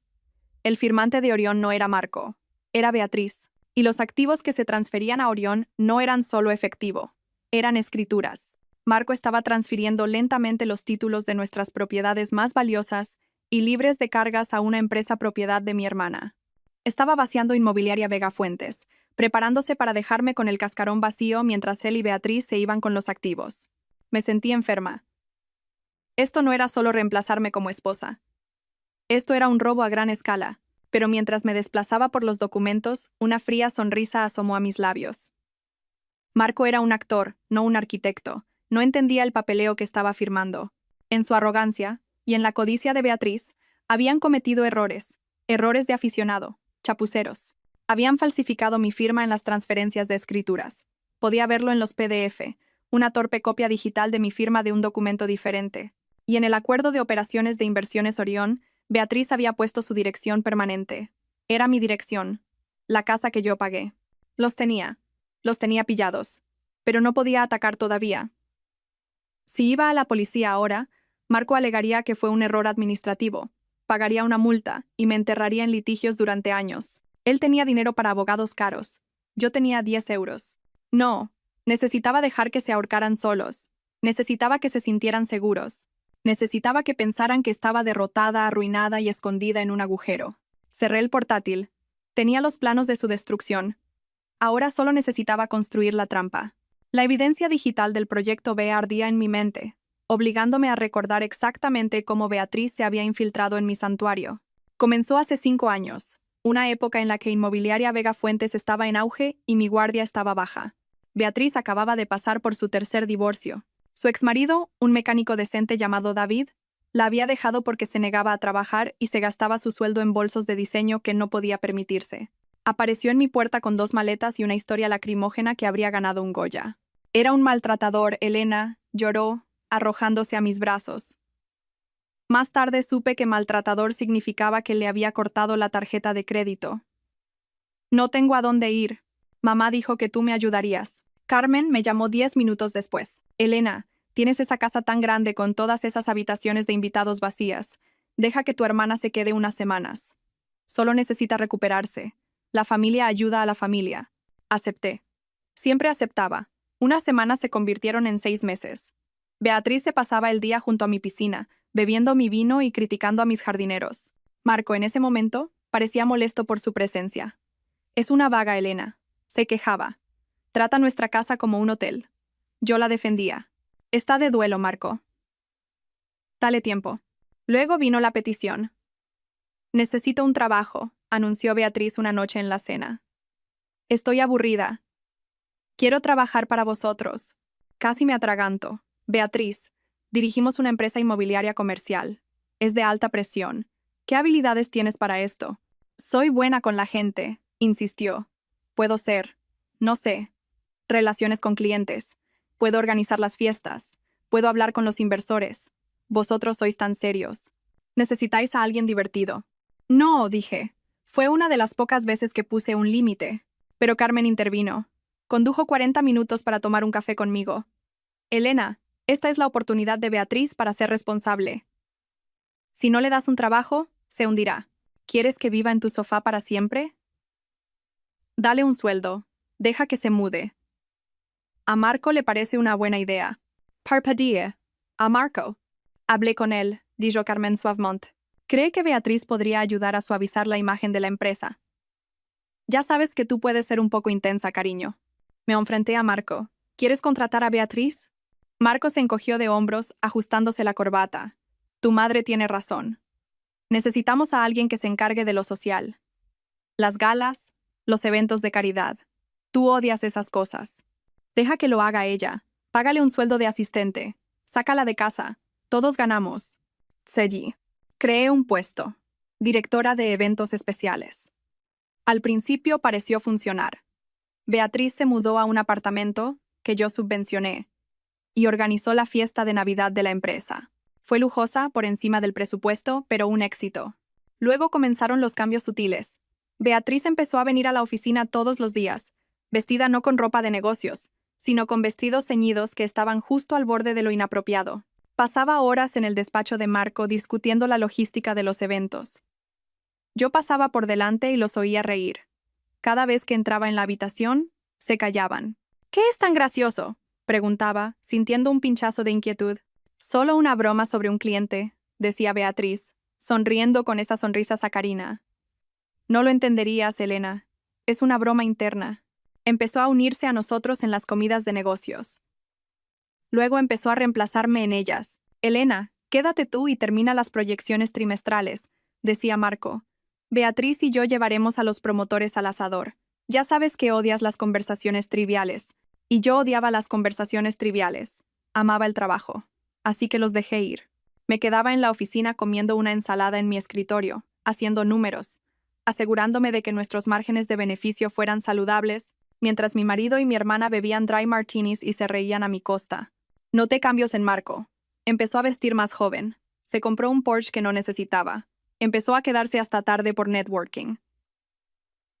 [SPEAKER 1] El firmante de Orión no era Marco, era Beatriz, y los activos que se transferían a Orión no eran solo efectivo, eran escrituras. Marco estaba transfiriendo lentamente los títulos de nuestras propiedades más valiosas y libres de cargas a una empresa propiedad de mi hermana. Estaba vaciando Inmobiliaria Vega Fuentes, preparándose para dejarme con el cascarón vacío mientras él y Beatriz se iban con los activos. Me sentí enferma. Esto no era solo reemplazarme como esposa. Esto era un robo a gran escala, pero mientras me desplazaba por los documentos, una fría sonrisa asomó a mis labios. Marco era un actor, no un arquitecto. No entendía el papeleo que estaba firmando. En su arrogancia, y en la codicia de Beatriz, habían cometido errores de aficionado, chapuceros. Habían falsificado mi firma en las transferencias de escrituras. Podía verlo en los PDF, una torpe copia digital de mi firma de un documento diferente. Y en el acuerdo de operaciones de Inversiones Orión, Beatriz había puesto su dirección permanente. Era mi dirección, la casa que yo pagué. Los tenía pillados, pero no podía atacar todavía. Si iba a la policía ahora, Marco alegaría que fue un error administrativo, pagaría una multa y me enterraría en litigios durante años. Él tenía dinero para abogados caros. Yo tenía 10 euros. No, necesitaba dejar que se ahorcaran solos. Necesitaba que se sintieran seguros. Necesitaba que pensaran que estaba derrotada, arruinada y escondida en un agujero. Cerré el portátil. Tenía los planos de su destrucción. Ahora solo necesitaba construir la trampa. La evidencia digital del Proyecto B ardía en mi mente, obligándome a recordar exactamente cómo Beatriz se había infiltrado en mi santuario. Comenzó hace 5 años, una época en la que Inmobiliaria Vega Fuentes estaba en auge y mi guardia estaba baja. Beatriz acababa de pasar por su tercer divorcio. Su exmarido, un mecánico decente llamado David, la había dejado porque se negaba a trabajar y se gastaba su sueldo en bolsos de diseño que no podía permitirse. Apareció en mi puerta con 2 maletas y una historia lacrimógena que habría ganado un Goya. Era un maltratador, Elena, lloró, arrojándose a mis brazos. Más tarde supe que maltratador significaba que le había cortado la tarjeta de crédito. No tengo a dónde ir. Mamá dijo que tú me ayudarías. Carmen me llamó 10 minutos después. Elena, tienes esa casa tan grande con todas esas habitaciones de invitados vacías. Deja que tu hermana se quede unas semanas. Solo necesita recuperarse. La familia ayuda a la familia. Acepté. Siempre aceptaba. Unas semanas se convirtieron en 6 meses. Beatriz se pasaba el día junto a mi piscina, bebiendo mi vino y criticando a mis jardineros. Marco, en ese momento, parecía molesto por su presencia. Es una vaga, Elena. Se quejaba. Trata nuestra casa como un hotel. Yo la defendía. Está de duelo, Marco. Dale tiempo. Luego vino la petición. Necesito un trabajo, anunció Beatriz una noche en la cena. Estoy aburrida. Quiero trabajar para vosotros. Casi me atraganto. Beatriz, dirigimos una empresa inmobiliaria comercial. Es de alta presión. ¿Qué habilidades tienes para esto? Soy buena con la gente, insistió. Puedo ser. No sé. Relaciones con clientes. Puedo organizar las fiestas. Puedo hablar con los inversores. Vosotros sois tan serios. Necesitáis a alguien divertido. No, dije. Fue una de las pocas veces que puse un límite. Pero Carmen intervino. Condujo 40 minutos para tomar un café conmigo. Elena, esta es la oportunidad de Beatriz para ser responsable. Si no le das un trabajo, se hundirá. ¿Quieres que viva en tu sofá para siempre? Dale un sueldo. Deja que se mude. A Marco le parece una buena idea. Parpadeé. A Marco. Hablé con él, dijo Carmen suavemente. Cree que Beatriz podría ayudar a suavizar la imagen de la empresa. Ya sabes que tú puedes ser un poco intensa, cariño. Me enfrenté a Marco. ¿Quieres contratar a Beatriz? Marco se encogió de hombros, ajustándose la corbata. Tu madre tiene razón. Necesitamos a alguien que se encargue de lo social. Las galas, los eventos de caridad. Tú odias esas cosas. Deja que lo haga ella. Págale un sueldo de asistente. Sácala de casa. Todos ganamos. Seguí. Creé un puesto. Directora de eventos especiales. Al principio pareció funcionar. Beatriz se mudó a un apartamento que yo subvencioné y organizó la fiesta de Navidad de la empresa. Fue lujosa por encima del presupuesto, pero un éxito. Luego comenzaron los cambios sutiles. Beatriz empezó a venir a la oficina todos los días, vestida no con ropa de negocios, sino con vestidos ceñidos que estaban justo al borde de lo inapropiado. Pasaba horas en el despacho de Marco discutiendo la logística de los eventos. Yo pasaba por delante y los oía reír. Cada vez que entraba en la habitación, se callaban. ¿Qué es tan gracioso?, preguntaba, sintiendo un pinchazo de inquietud. Solo una broma sobre un cliente, decía Beatriz, sonriendo con esa sonrisa sacarina. No lo entenderías, Elena. Es una broma interna. Empezó a unirse a nosotros en las comidas de negocios. Luego empezó a reemplazarme en ellas. Elena, quédate tú y termina las proyecciones trimestrales, decía Marco. Beatriz y yo llevaremos a los promotores al asador. Ya sabes que odias las conversaciones triviales. Y yo odiaba las conversaciones triviales. Amaba el trabajo. Así que los dejé ir. Me quedaba en la oficina comiendo una ensalada en mi escritorio, haciendo números, asegurándome de que nuestros márgenes de beneficio fueran saludables, mientras mi marido y mi hermana bebían dry martinis y se reían a mi costa. Noté cambios en Marco. Empezó a vestir más joven. Se compró un Porsche que no necesitaba. Empezó a quedarse hasta tarde por networking.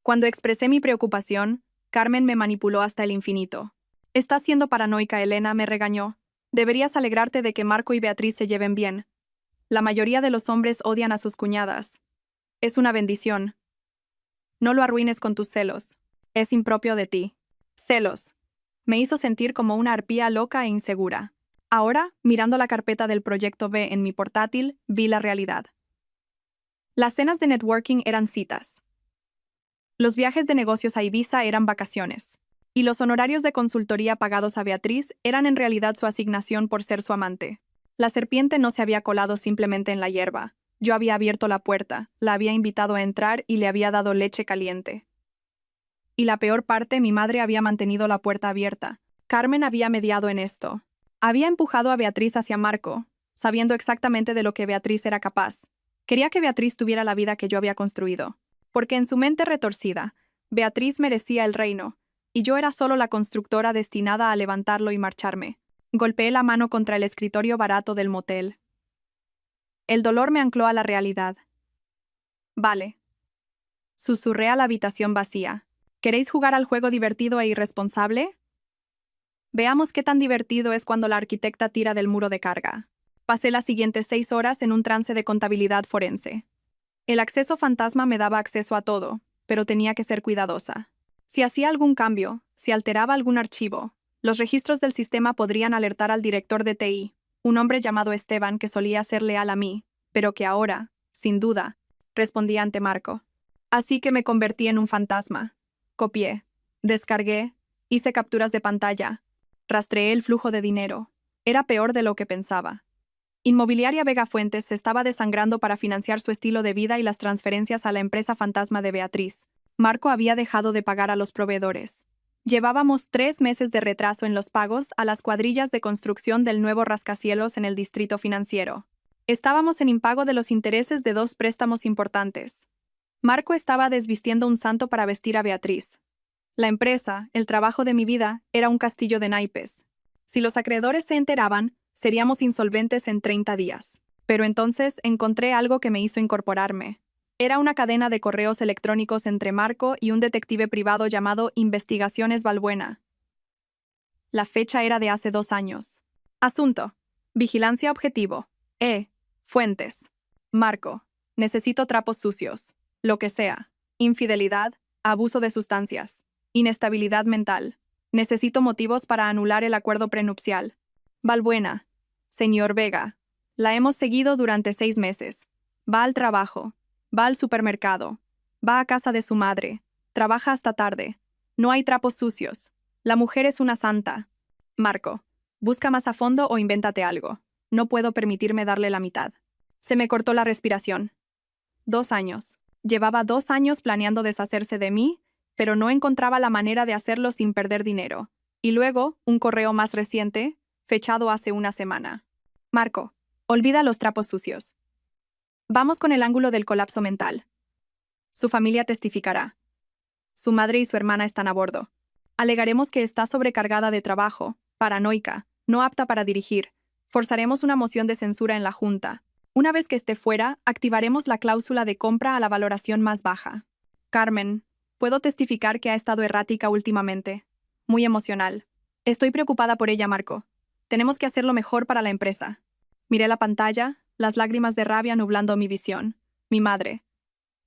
[SPEAKER 1] Cuando expresé mi preocupación, Carmen me manipuló hasta el infinito. «Estás siendo paranoica, Elena», me regañó. «Deberías alegrarte de que Marco y Beatriz se lleven bien. La mayoría de los hombres odian a sus cuñadas. Es una bendición. No lo arruines con tus celos. Es impropio de ti». Celos. Me hizo sentir como una arpía loca e insegura. Ahora, mirando la carpeta del Proyecto B en mi portátil, vi la realidad. Las cenas de networking eran citas. Los viajes de negocios a Ibiza eran vacaciones. Y los honorarios de consultoría pagados a Beatriz eran en realidad su asignación por ser su amante. La serpiente no se había colado simplemente en la hierba. Yo había abierto la puerta, la había invitado a entrar y le había dado leche caliente. Y la peor parte, mi madre había mantenido la puerta abierta. Carmen había mediado en esto. Había empujado a Beatriz hacia Marco, sabiendo exactamente de lo que Beatriz era capaz. Quería que Beatriz tuviera la vida que yo había construido. Porque en su mente retorcida, Beatriz merecía el reino, y yo era solo la constructora destinada a levantarlo y marcharme. Golpeé la mano contra el escritorio barato del motel. El dolor me ancló a la realidad. «Vale». Susurré a la habitación vacía. ¿Queréis jugar al juego divertido e irresponsable? Veamos qué tan divertido es cuando la arquitecta tira del muro de carga. Pasé las siguientes 6 horas en un trance de contabilidad forense. El acceso fantasma me daba acceso a todo, pero tenía que ser cuidadosa. Si hacía algún cambio, si alteraba algún archivo, los registros del sistema podrían alertar al director de TI, un hombre llamado Esteban que solía ser leal a mí, pero que ahora, sin duda, respondía ante Marco. Así que me convertí en un fantasma. Copié, descargué, hice capturas de pantalla, rastreé el flujo de dinero. Era peor de lo que pensaba. Inmobiliaria Vega Fuentes se estaba desangrando para financiar su estilo de vida y las transferencias a la empresa fantasma de Beatriz. Marco había dejado de pagar a los proveedores. Llevábamos 3 meses de retraso en los pagos a las cuadrillas de construcción del nuevo rascacielos en el distrito financiero. Estábamos en impago de los intereses de 2 préstamos importantes. Marco estaba desvistiendo un santo para vestir a Beatriz. La empresa, el trabajo de mi vida, era un castillo de naipes. Si los acreedores se enteraban, seríamos insolventes en 30 días. Pero entonces encontré algo que me hizo incorporarme. Era una cadena de correos electrónicos entre Marco y un detective privado llamado Investigaciones Balbuena. La fecha era de hace 2 años. Asunto: vigilancia objetivo. Fuentes. Marco: necesito trapos sucios. Lo que sea. Infidelidad, abuso de sustancias, inestabilidad mental. Necesito motivos para anular el acuerdo prenupcial. Valbuena. Señor Vega. La hemos seguido durante 6 meses. Va al trabajo. Va al supermercado. Va a casa de su madre. Trabaja hasta tarde. No hay trapos sucios. La mujer es una santa. Marco. Busca más a fondo o invéntate algo. No puedo permitirme darle la mitad. Se me cortó la respiración. 2 años. Llevaba 2 años planeando deshacerse de mí, pero no encontraba la manera de hacerlo sin perder dinero. Y luego, un correo más reciente, fechado hace una semana. Marco, olvida los trapos sucios. Vamos con el ángulo del colapso mental. Su familia testificará. Su madre y su hermana están a bordo. Alegaremos que está sobrecargada de trabajo, paranoica, no apta para dirigir. Forzaremos una moción de censura en la Junta. Una vez que esté fuera, activaremos la cláusula de compra a la valoración más baja. Carmen, puedo testificar que ha estado errática últimamente. Muy emocional. Estoy preocupada por ella, Marco. Tenemos que hacer lo mejor para la empresa. Miré la pantalla, las lágrimas de rabia nublando mi visión. Mi madre.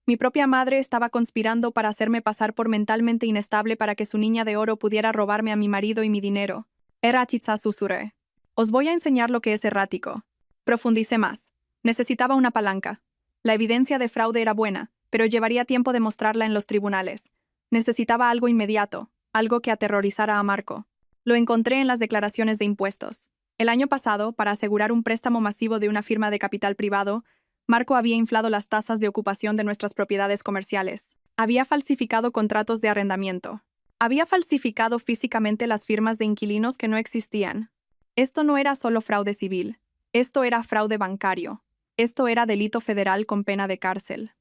[SPEAKER 1] Mi propia madre estaba conspirando para hacerme pasar por mentalmente inestable para que su niña de oro pudiera robarme a mi marido y mi dinero. Erratitza susurré. Os voy a enseñar lo que es errático. Profundicé más. Necesitaba una palanca. La evidencia de fraude era buena, pero llevaría tiempo demostrarla en los tribunales. Necesitaba algo inmediato, algo que aterrorizara a Marco. Lo encontré en las declaraciones de impuestos. El año pasado, para asegurar un préstamo masivo de una firma de capital privado, Marco había inflado las tasas de ocupación de nuestras propiedades comerciales. Había falsificado contratos de arrendamiento. Había falsificado físicamente las firmas de inquilinos que no existían. Esto no era solo fraude civil. Esto era fraude bancario. Esto era delito federal con pena de cárcel.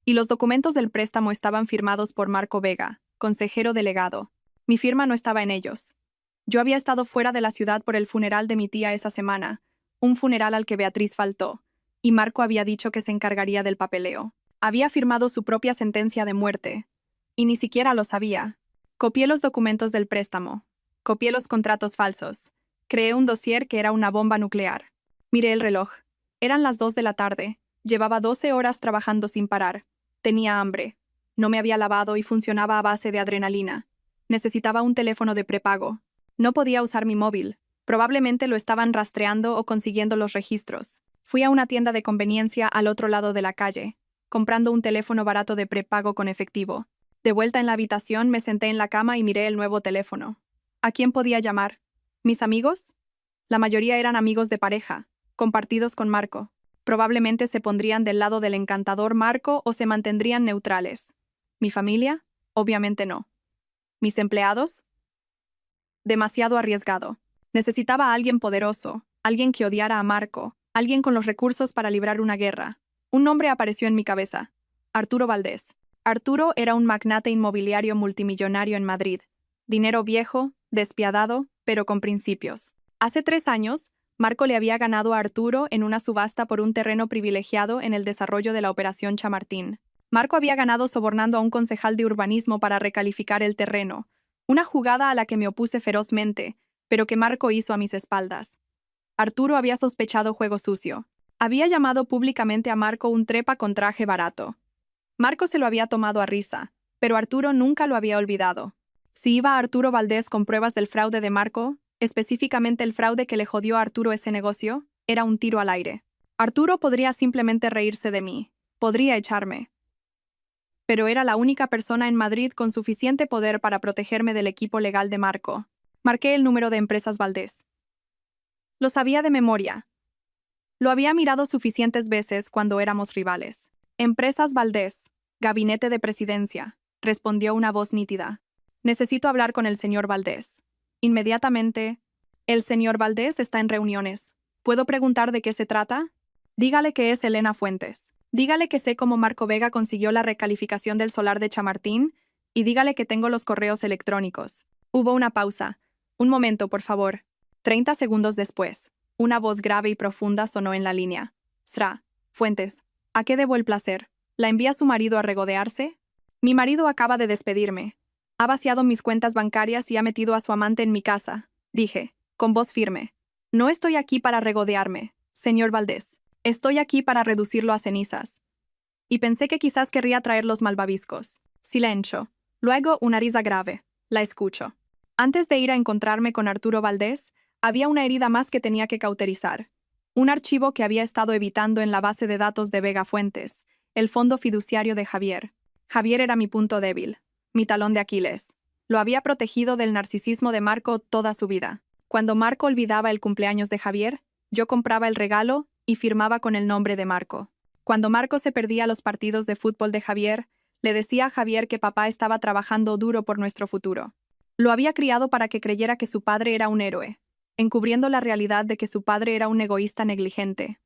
[SPEAKER 1] Y los documentos del préstamo estaban firmados por Marco Vega, consejero delegado. Mi firma no estaba en ellos. Yo había estado fuera de la ciudad por el funeral de mi tía esa semana, un funeral al que Beatriz faltó, y Marco había dicho que se encargaría del papeleo. Había firmado su propia sentencia de muerte, y ni siquiera lo sabía. Copié los documentos del préstamo. Copié los contratos falsos. Creé un dossier que era una bomba nuclear. Miré el reloj. Eran las 2 de la tarde. Llevaba 12 horas trabajando sin parar. Tenía hambre. No me había lavado y funcionaba a base de adrenalina. Necesitaba un teléfono de prepago. No podía usar mi móvil. Probablemente lo estaban rastreando o consiguiendo los registros. Fui a una tienda de conveniencia al otro lado de la calle, comprando un teléfono barato de prepago con efectivo. De vuelta en la habitación, me senté en la cama y miré el nuevo teléfono. ¿A quién podía llamar? ¿Mis amigos? La mayoría eran amigos de pareja, compartidos con Marco. Probablemente se pondrían del lado del encantador Marco o se mantendrían neutrales. ¿Mi familia? Obviamente no. ¿Mis empleados? Demasiado arriesgado. Necesitaba a alguien poderoso, alguien que odiara a Marco, alguien con los recursos para librar una guerra. Un nombre apareció en mi cabeza. Arturo Valdés. Arturo era un magnate inmobiliario multimillonario en Madrid. Dinero viejo, despiadado, pero con principios. Hace 3 años, Marco le había ganado a Arturo en una subasta por un terreno privilegiado en el desarrollo de la Operación Chamartín. Marco había ganado sobornando a un concejal de urbanismo para recalificar el terreno, una jugada a la que me opuse ferozmente, pero que Marco hizo a mis espaldas. Arturo había sospechado juego sucio. Había llamado públicamente a Marco un trepa con traje barato. Marco se lo había tomado a risa, pero Arturo nunca lo había olvidado. Si iba a Arturo Valdés con pruebas del fraude de Marco, específicamente el fraude que le jodió a Arturo ese negocio, era un tiro al aire. Arturo podría simplemente reírse de mí, podría echarme. Pero era la única persona en Madrid con suficiente poder para protegerme del equipo legal de Marco. Marqué el número de Empresas Valdés. Lo sabía de memoria. Lo había mirado suficientes veces cuando éramos rivales. Empresas Valdés, Gabinete de Presidencia, respondió una voz nítida. Necesito hablar con el señor Valdés. Inmediatamente. El señor Valdés está en reuniones. ¿Puedo preguntar de qué se trata? Dígale que es Elena Fuentes. Dígale que sé cómo Marco Vega consiguió la recalificación del solar de Chamartín y dígale que tengo los correos electrónicos. Hubo una pausa. Un momento, por favor. 30 segundos después, una voz grave y profunda sonó en la línea. Sra. Fuentes. ¿A qué debo el placer? ¿La envía su marido a regodearse? Mi marido acaba de despedirme. Ha vaciado mis cuentas bancarias y ha metido a su amante en mi casa, dije, con voz firme. No estoy aquí para regodearme, señor Valdés. Estoy aquí para reducirlo a cenizas. Y pensé que quizás querría traer los malvaviscos. Silencio. Luego una risa grave. La escucho. Antes de ir a encontrarme con Arturo Valdés, Había una herida más que tenía que cauterizar. Un archivo que había estado evitando en la base de datos de Vega Fuentes, el fondo fiduciario de Javier. Javier era mi punto débil, mi talón de Aquiles. Lo había protegido del narcisismo de Marco toda su vida. Cuando Marco olvidaba el cumpleaños de Javier, yo compraba el regalo y firmaba con el nombre de Marco. Cuando Marco se perdía los partidos de fútbol de Javier, le decía a Javier que papá estaba trabajando duro por nuestro futuro. Lo había criado para que creyera que su padre era un héroe, encubriendo la realidad de que su padre era un egoísta negligente.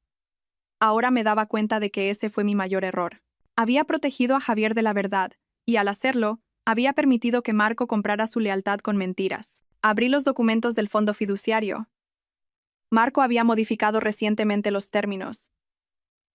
[SPEAKER 1] Ahora me daba cuenta de que ese fue mi mayor error. Había protegido a Javier de la verdad, y al hacerlo, había permitido que Marco comprara su lealtad con mentiras. Abrí los documentos del fondo fiduciario. Marco había modificado recientemente los términos.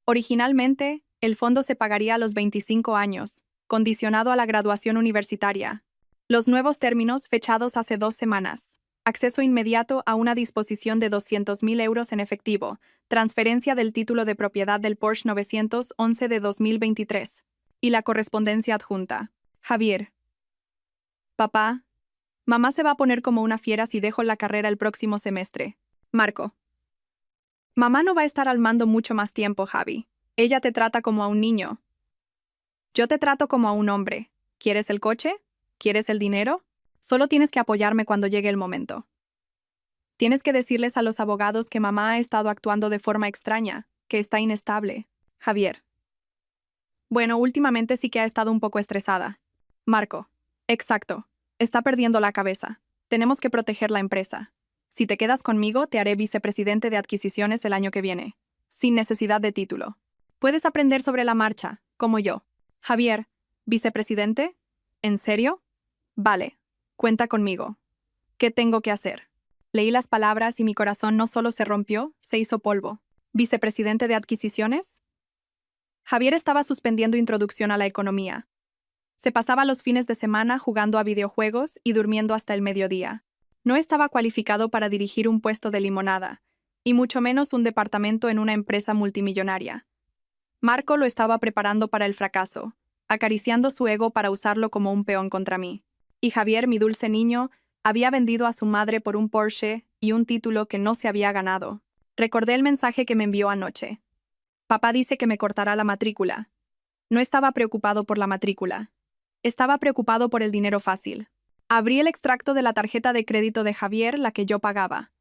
[SPEAKER 1] Originalmente, el fondo se pagaría a los 25 años, condicionado a la graduación universitaria. Los nuevos términos, fechados hace 2 semanas. Acceso inmediato a una disposición de 200.000 euros en efectivo, transferencia del título de propiedad del Porsche 911 de 2023. Y la correspondencia adjunta. Javier. Papá. Mamá se va a poner como una fiera si dejo la carrera el próximo semestre. Marco. Mamá no va a estar al mando mucho más tiempo, Javi. Ella te trata como a un niño. Yo te trato como a un hombre. ¿Quieres el coche? ¿Quieres el dinero? Solo tienes que apoyarme cuando llegue el momento. Tienes que decirles a los abogados que mamá ha estado actuando de forma extraña, que está inestable. Javier. Bueno, últimamente sí que ha estado un poco estresada. Marco. Exacto. Está perdiendo la cabeza. Tenemos que proteger la empresa. Si te quedas conmigo, te haré vicepresidente de adquisiciones el año que viene, sin necesidad de título. Puedes aprender sobre la marcha, como yo. Javier. ¿Vicepresidente? ¿En serio? Vale. Cuenta conmigo. ¿Qué tengo que hacer? Leí las palabras y mi corazón no solo se rompió, se hizo polvo. ¿Vicepresidente de adquisiciones? Javier estaba suspendiendo introducción a la economía. Se pasaba los fines de semana jugando a videojuegos y durmiendo hasta el mediodía. No estaba cualificado para dirigir un puesto de limonada, y mucho menos un departamento en una empresa multimillonaria. Marco lo estaba preparando para el fracaso, acariciando su ego para usarlo como un peón contra mí. Y Javier, mi dulce niño, había vendido a su madre por un Porsche y un título que no se había ganado. Recordé el mensaje que me envió anoche. Papá dice que me cortará la matrícula. No estaba preocupado por la matrícula. Estaba preocupado por el dinero fácil. Abrí el extracto de la tarjeta de crédito de Javier, la que yo pagaba.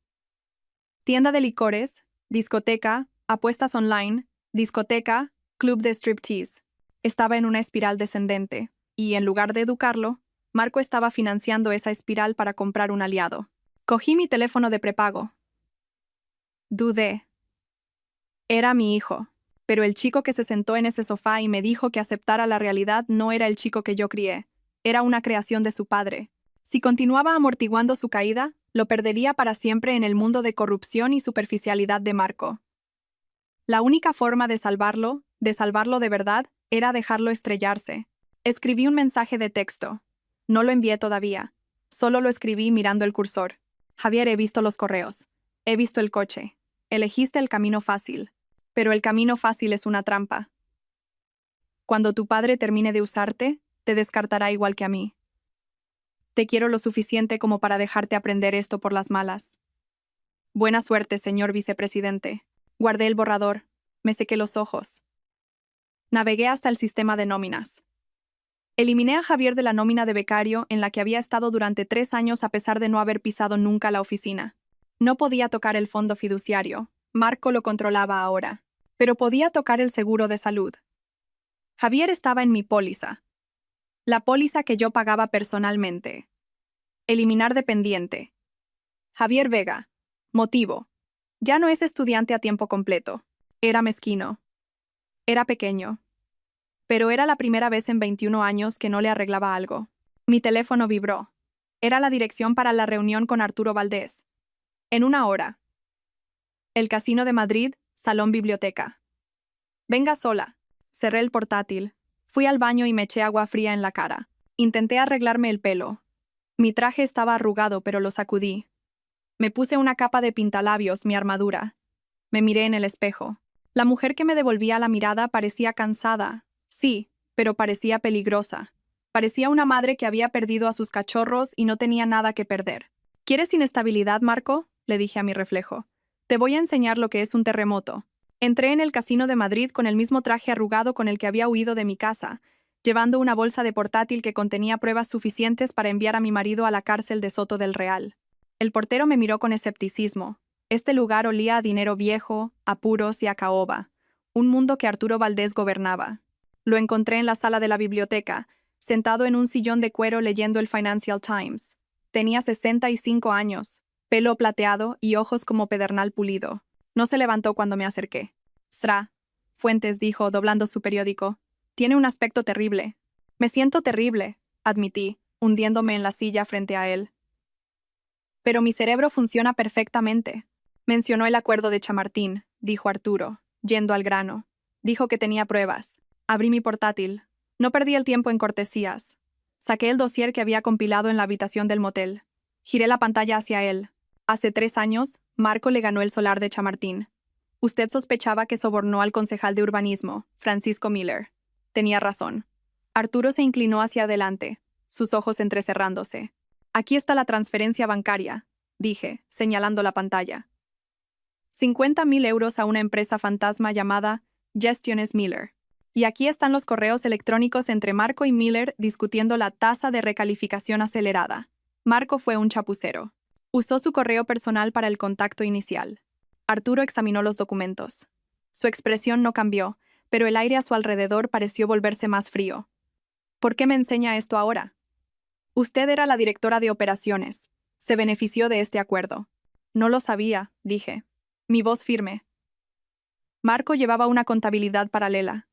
[SPEAKER 1] Tienda de licores, discoteca, apuestas online, discoteca, club de striptease. Estaba en una espiral descendente, y en lugar de educarlo, Marco estaba financiando esa espiral para comprar un aliado. Cogí mi teléfono de prepago. Dudé. Era mi hijo, pero el chico que se sentó en ese sofá y me dijo que aceptara la realidad no era el chico que yo crié, era una creación de su padre. Si continuaba amortiguando su caída, lo perdería para siempre en el mundo de corrupción y superficialidad de Marco. La única forma de salvarlo de verdad, era dejarlo estrellarse. Escribí un mensaje de texto. No lo envié todavía. Solo lo escribí mirando el cursor. Javier, he visto los correos. He visto el coche. Elegiste el camino fácil. Pero el camino fácil es una trampa. Cuando tu padre termine de usarte, te descartará igual que a mí. Te quiero lo suficiente como para dejarte aprender esto por las malas. Buena suerte, señor vicepresidente. Guardé el borrador. Me sequé los ojos. Navegué hasta el sistema de nóminas. Eliminé a Javier de la nómina de becario en la que había estado durante 3 años a pesar de no haber pisado nunca la oficina. No podía tocar el fondo fiduciario. Marco lo controlaba ahora. Pero podía tocar el seguro de salud. Javier estaba en mi póliza. La póliza que yo pagaba personalmente. Eliminar dependiente. Javier Vega. Motivo. Ya no es estudiante a tiempo completo. Era mezquino. Era pequeño. Pero era la primera vez en 21 años que no le arreglaba algo. Mi teléfono vibró. Era la dirección para la reunión con Arturo Valdés. En 1 hora. El Casino de Madrid, salón biblioteca. Venga sola. Cerré el portátil. Fui al baño y me eché agua fría en la cara. Intenté arreglarme el pelo. Mi traje estaba arrugado, pero lo sacudí. Me puse una capa de pintalabios, mi armadura. Me miré en el espejo. La mujer que me devolvía la mirada parecía cansada. Sí, pero parecía peligrosa. Parecía una madre que había perdido a sus cachorros y no tenía nada que perder. ¿Quieres inestabilidad, Marco? le dije a mi reflejo. Te voy a enseñar lo que es un terremoto. Entré en el casino de Madrid con el mismo traje arrugado con el que había huido de mi casa, llevando una bolsa de portátil que contenía pruebas suficientes para enviar a mi marido a la cárcel de Soto del Real. El portero me miró con escepticismo. Este lugar olía a dinero viejo, a puros y a caoba, un mundo que Arturo Valdés gobernaba. Lo encontré en la sala de la biblioteca, sentado en un sillón de cuero leyendo el Financial Times. Tenía 65 años, pelo plateado y ojos como pedernal pulido. No se levantó cuando me acerqué. «Sra», Fuentes dijo, doblando su periódico. «Tiene un aspecto terrible». «Me siento terrible», admití, hundiéndome en la silla frente a él. «Pero mi cerebro funciona perfectamente». «Mencionó el acuerdo de Chamartín», dijo Arturo, yendo al grano. «Dijo que tenía pruebas». Abrí mi portátil. No perdí el tiempo en cortesías. Saqué el dossier que había compilado en la habitación del motel. Giré la pantalla hacia él. Hace 3 años, Marco le ganó el solar de Chamartín. Usted sospechaba que sobornó al concejal de urbanismo, Francisco Miller. Tenía razón. Arturo se inclinó hacia adelante, sus ojos entrecerrándose. «Aquí está la transferencia bancaria», dije, señalando la pantalla. 50.000 euros a una empresa fantasma llamada Gestiones Miller. Y aquí están los correos electrónicos entre Marco y Miller discutiendo la tasa de recalificación acelerada. Marco fue un chapucero. Usó su correo personal para el contacto inicial. Arturo examinó los documentos. Su expresión no cambió, pero el aire a su alrededor pareció volverse más frío. «¿Por qué me enseña esto ahora?» «Usted era la directora de operaciones. Se benefició de este acuerdo». «No lo sabía», dije. Mi voz firme. Marco llevaba una contabilidad paralela.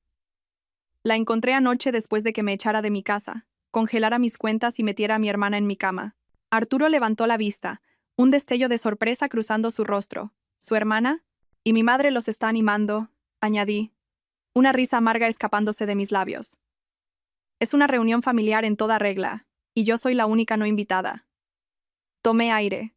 [SPEAKER 1] La encontré anoche después de que me echara de mi casa, congelara mis cuentas y metiera a mi hermana en mi cama. Arturo levantó la vista, un destello de sorpresa cruzando su rostro. «¿Su hermana?» «Y mi madre los está animando», añadí, una risa amarga escapándose de mis labios. «Es una reunión familiar en toda regla, y yo soy la única no invitada». Tomé aire.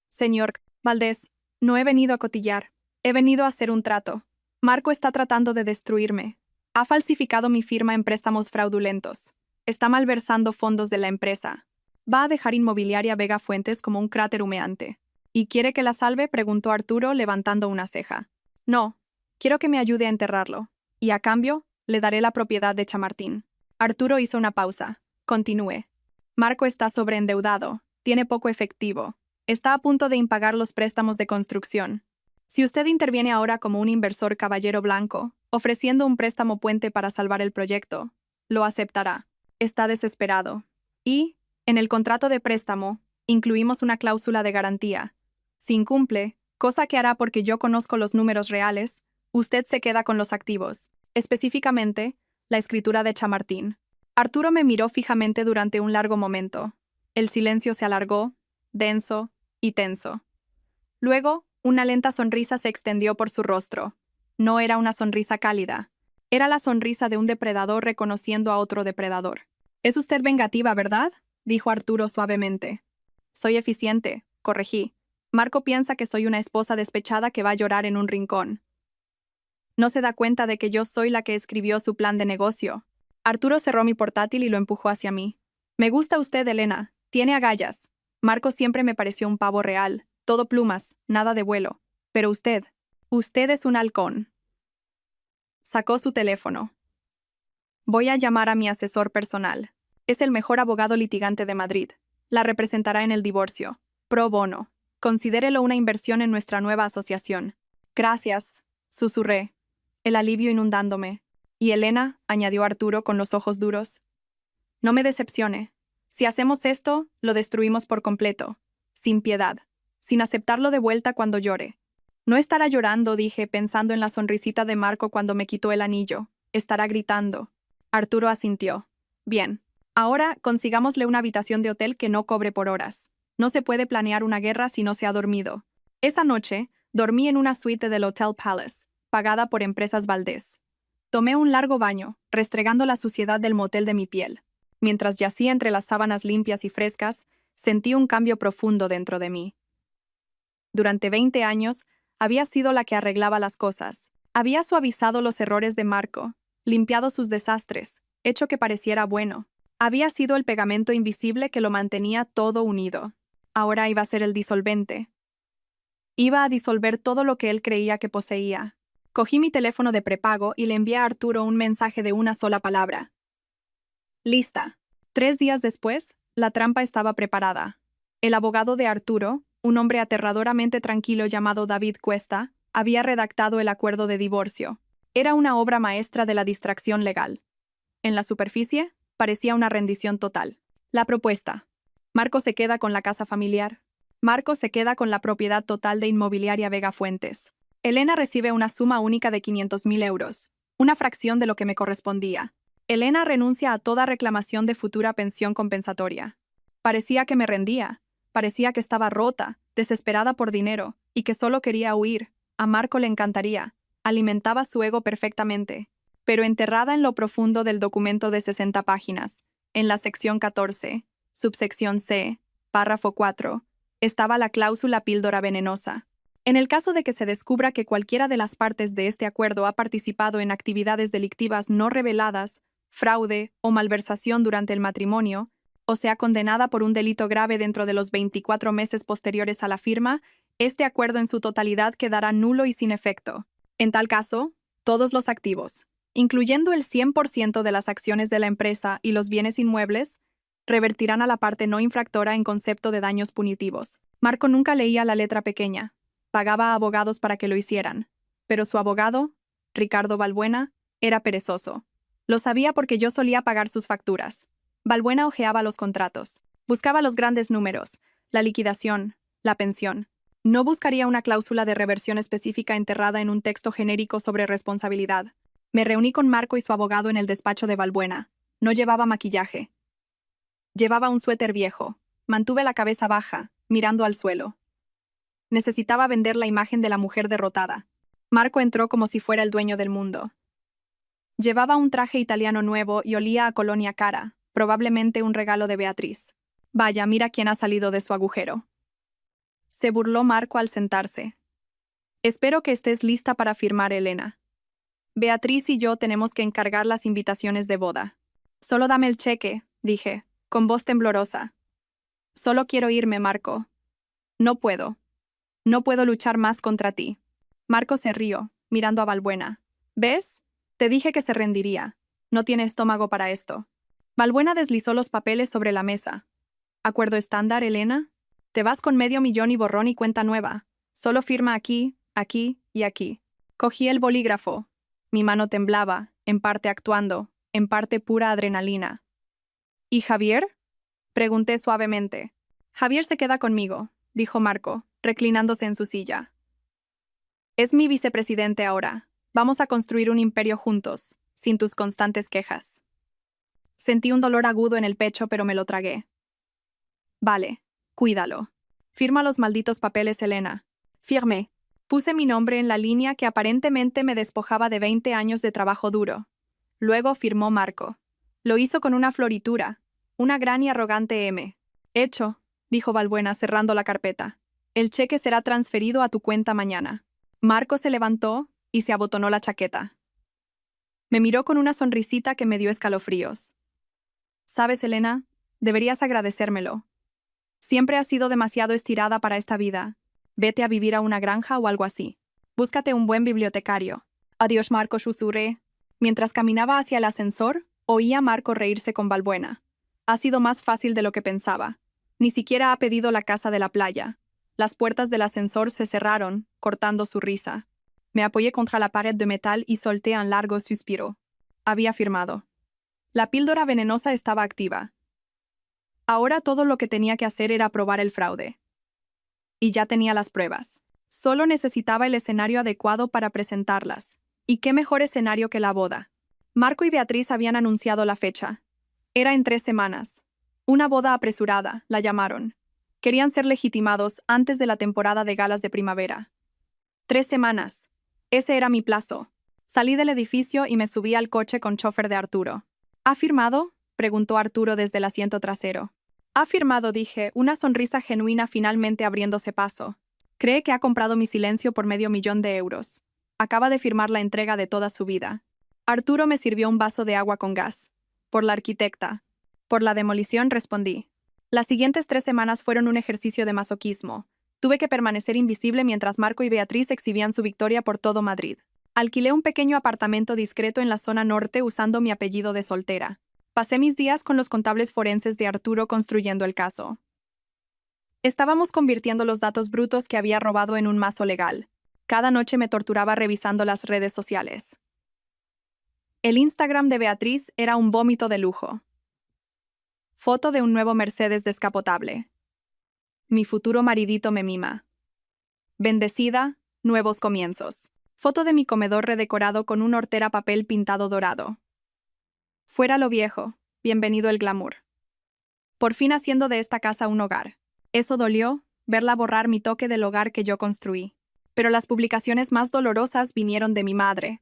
[SPEAKER 1] «Señor Valdés, no he venido a cotillar. He venido a hacer un trato. Marco está tratando de destruirme. Ha falsificado mi firma en préstamos fraudulentos. Está malversando fondos de la empresa. Va a dejar Inmobiliaria Vega Fuentes como un cráter humeante». «¿Y quiere que la salve?», preguntó Arturo, levantando una ceja. «No, quiero que me ayude a enterrarlo. Y a cambio, le daré la propiedad de Chamartín». Arturo hizo una pausa. Continué. «Marco está sobreendeudado. Tiene poco efectivo. Está a punto de impagar los préstamos de construcción. Si usted interviene ahora como un inversor caballero blanco, ofreciendo un préstamo puente para salvar el proyecto, lo aceptará. Está desesperado. Y, en el contrato de préstamo, incluimos una cláusula de garantía. Si incumple, cosa que hará porque yo conozco los números reales, usted se queda con los activos, específicamente, la escritura de Chamartín». Arturo me miró fijamente durante un largo momento. El silencio se alargó, denso y tenso. Luego, una lenta sonrisa se extendió por su rostro. No era una sonrisa cálida. Era la sonrisa de un depredador reconociendo a otro depredador. «Es usted vengativa, ¿verdad?», dijo Arturo suavemente. «Soy eficiente», corregí. «Marco piensa que soy una esposa despechada que va a llorar en un rincón. No se da cuenta de que yo soy la que escribió su plan de negocio». Arturo cerró mi portátil y lo empujó hacia mí. «Me gusta usted, Elena. Tiene agallas. Marco siempre me pareció un pavo real. Todo plumas, nada de vuelo. Pero usted es un halcón». Sacó su teléfono. «Voy a llamar a mi asesor personal. Es el mejor abogado litigante de Madrid. La representará en el divorcio. Pro bono. Considérelo una inversión en nuestra nueva asociación». «Gracias», susurré, el alivio inundándome. «Y Elena», añadió Arturo con los ojos duros, «no me decepcione. Si hacemos esto, lo destruimos por completo, sin piedad, sin aceptarlo de vuelta cuando llore». «No estará llorando», dije, pensando en la sonrisita de Marco cuando me quitó el anillo. «Estará gritando». Arturo asintió. «Bien. Ahora consigámosle una habitación de hotel que no cobre por horas. No se puede planear una guerra si no se ha dormido». Esa noche, dormí en una suite del Hotel Palace, pagada por Empresas Valdés. Tomé un largo baño, restregando la suciedad del motel de mi piel. Mientras yacía entre las sábanas limpias y frescas, sentí un cambio profundo dentro de mí. Durante 20 años, había sido la que arreglaba las cosas. Había suavizado los errores de Marco, limpiado sus desastres, hecho que pareciera bueno. Había sido el pegamento invisible que lo mantenía todo unido. Ahora iba a ser el disolvente. Iba a disolver todo lo que él creía que poseía. Cogí mi teléfono de prepago y le envié a Arturo un mensaje de una sola palabra. Lista. 3 días después, la trampa estaba preparada. El abogado de Arturo, un hombre aterradoramente tranquilo llamado David Cuesta, había redactado el acuerdo de divorcio. Era una obra maestra de la distracción legal. En la superficie, parecía una rendición total. La propuesta. Marco se queda con la casa familiar. Marco se queda con la propiedad total de Inmobiliaria Vega Fuentes. Elena recibe una suma única de 500.000 euros, una fracción de lo que me correspondía. Elena renuncia a toda reclamación de futura pensión compensatoria. Parecía que me rendía, parecía que estaba rota, desesperada por dinero, y que solo quería huir. A Marco le encantaría, alimentaba su ego perfectamente. Pero enterrada en lo profundo del documento de 60 páginas, en la sección 14, subsección C, párrafo 4, estaba la cláusula píldora venenosa. En el caso de que se descubra que cualquiera de las partes de este acuerdo ha participado en actividades delictivas no reveladas, fraude o malversación durante el matrimonio, o sea condenada por un delito grave dentro de los 24 meses posteriores a la firma, este acuerdo en su totalidad quedará nulo y sin efecto. En tal caso, todos los activos, incluyendo el 100% de las acciones de la empresa y los bienes inmuebles, revertirán a la parte no infractora en concepto de daños punitivos. Marco nunca leía la letra pequeña. Pagaba a abogados para que lo hicieran. Pero su abogado, Ricardo Balbuena, era perezoso. Lo sabía porque yo solía pagar sus facturas. Balbuena hojeaba los contratos. Buscaba los grandes números, la liquidación, la pensión. No buscaría una cláusula de reversión específica enterrada en un texto genérico sobre responsabilidad. Me reuní con Marco y su abogado en el despacho de Balbuena. No llevaba maquillaje. Llevaba un suéter viejo. Mantuve la cabeza baja, mirando al suelo. Necesitaba vender la imagen de la mujer derrotada. Marco entró como si fuera el dueño del mundo. Llevaba un traje italiano nuevo y olía a colonia cara, probablemente un regalo de Beatriz. Vaya, mira quién ha salido de su agujero. Se burló Marco al sentarse. Espero que estés lista para firmar, Elena. Beatriz y yo tenemos que encargar las invitaciones de boda. Solo dame el cheque, dije, con voz temblorosa. Solo quiero irme, Marco. No puedo. No puedo luchar más contra ti. Marco se rió, mirando a Balbuena. ¿Ves? Te dije que se rendiría. No tiene estómago para esto. Balbuena deslizó los papeles sobre la mesa. ¿Acuerdo estándar, Elena? Te vas con 500.000 y borrón y cuenta nueva. Solo firma aquí, aquí y aquí. Cogí el bolígrafo. Mi mano temblaba, en parte actuando, en parte pura adrenalina. ¿Y Javier? Pregunté suavemente. Javier se queda conmigo, dijo Marco, reclinándose en su silla. Es mi vicepresidente ahora. Vamos a construir un imperio juntos, sin tus constantes quejas. Sentí un dolor agudo en el pecho, pero me lo tragué. Vale, cuídalo. Firma los malditos papeles, Elena. Firmé. Puse mi nombre en la línea que aparentemente me despojaba de 20 años de trabajo duro. Luego firmó Marco. Lo hizo con una floritura, una gran y arrogante M. Hecho, dijo Balbuena cerrando la carpeta. El cheque será transferido a tu cuenta mañana. Marco se levantó y se abotonó la chaqueta. Me miró con una sonrisita que me dio escalofríos. ¿Sabes, Elena? Deberías agradecérmelo. Siempre has sido demasiado estirada para esta vida. Vete a vivir a una granja o algo así. Búscate un buen bibliotecario. Adiós, Marco, susurré. Mientras caminaba hacia el ascensor, oía a Marco reírse con Balbuena. Ha sido más fácil de lo que pensaba. Ni siquiera ha pedido la casa de la playa. Las puertas del ascensor se cerraron, cortando su risa. Me apoyé contra la pared de metal y solté un largo suspiro. Había firmado. La píldora venenosa estaba activa. Ahora todo lo que tenía que hacer era probar el fraude. Y ya tenía las pruebas. Solo necesitaba el escenario adecuado para presentarlas. ¿Y qué mejor escenario que la boda? Marco y Beatriz habían anunciado la fecha. Era en 3 semanas. Una boda apresurada, la llamaron. Querían ser legitimados antes de la temporada de galas de primavera. 3 semanas. Ese era mi plazo. Salí del edificio y me subí al coche con chofer de Arturo. ¿Ha firmado?, preguntó Arturo desde el asiento trasero. Ha firmado, dije, una sonrisa genuina finalmente abriéndose paso. Cree que ha comprado mi silencio por 500.000 de euros. Acaba de firmar la entrega de toda su vida. Arturo me sirvió un vaso de agua con gas. Por la arquitecta. Por la demolición, respondí. Las siguientes 3 semanas fueron un ejercicio de masoquismo. Tuve que permanecer invisible mientras Marco y Beatriz exhibían su victoria por todo Madrid. Alquilé un pequeño apartamento discreto en la zona norte usando mi apellido de soltera. Pasé mis días con los contables forenses de Arturo construyendo el caso. Estábamos convirtiendo los datos brutos que había robado en un mazo legal. Cada noche me torturaba revisando las redes sociales. El Instagram de Beatriz era un vómito de lujo. Foto de un nuevo Mercedes descapotable. Mi futuro maridito me mima. Bendecida, nuevos comienzos. Foto de mi comedor redecorado con un hortera papel pintado dorado. Fuera lo viejo, bienvenido el glamour. Por fin haciendo de esta casa un hogar. Eso dolió, verla borrar mi toque del hogar que yo construí. Pero las publicaciones más dolorosas vinieron de mi madre.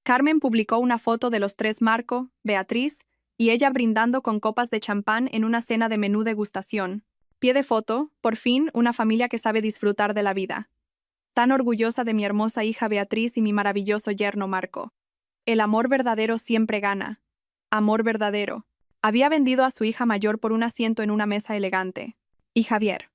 [SPEAKER 1] Carmen publicó una foto de los tres Marco, Beatriz, y ella brindando con copas de champán en una cena de menú degustación. Pie de foto, por fin, una familia que sabe disfrutar de la vida. Tan orgullosa de mi hermosa hija Beatriz y mi maravilloso yerno Marco. El amor verdadero siempre gana. Amor verdadero. Había vendido a su hija mayor por un asiento en una mesa elegante. Y Javier.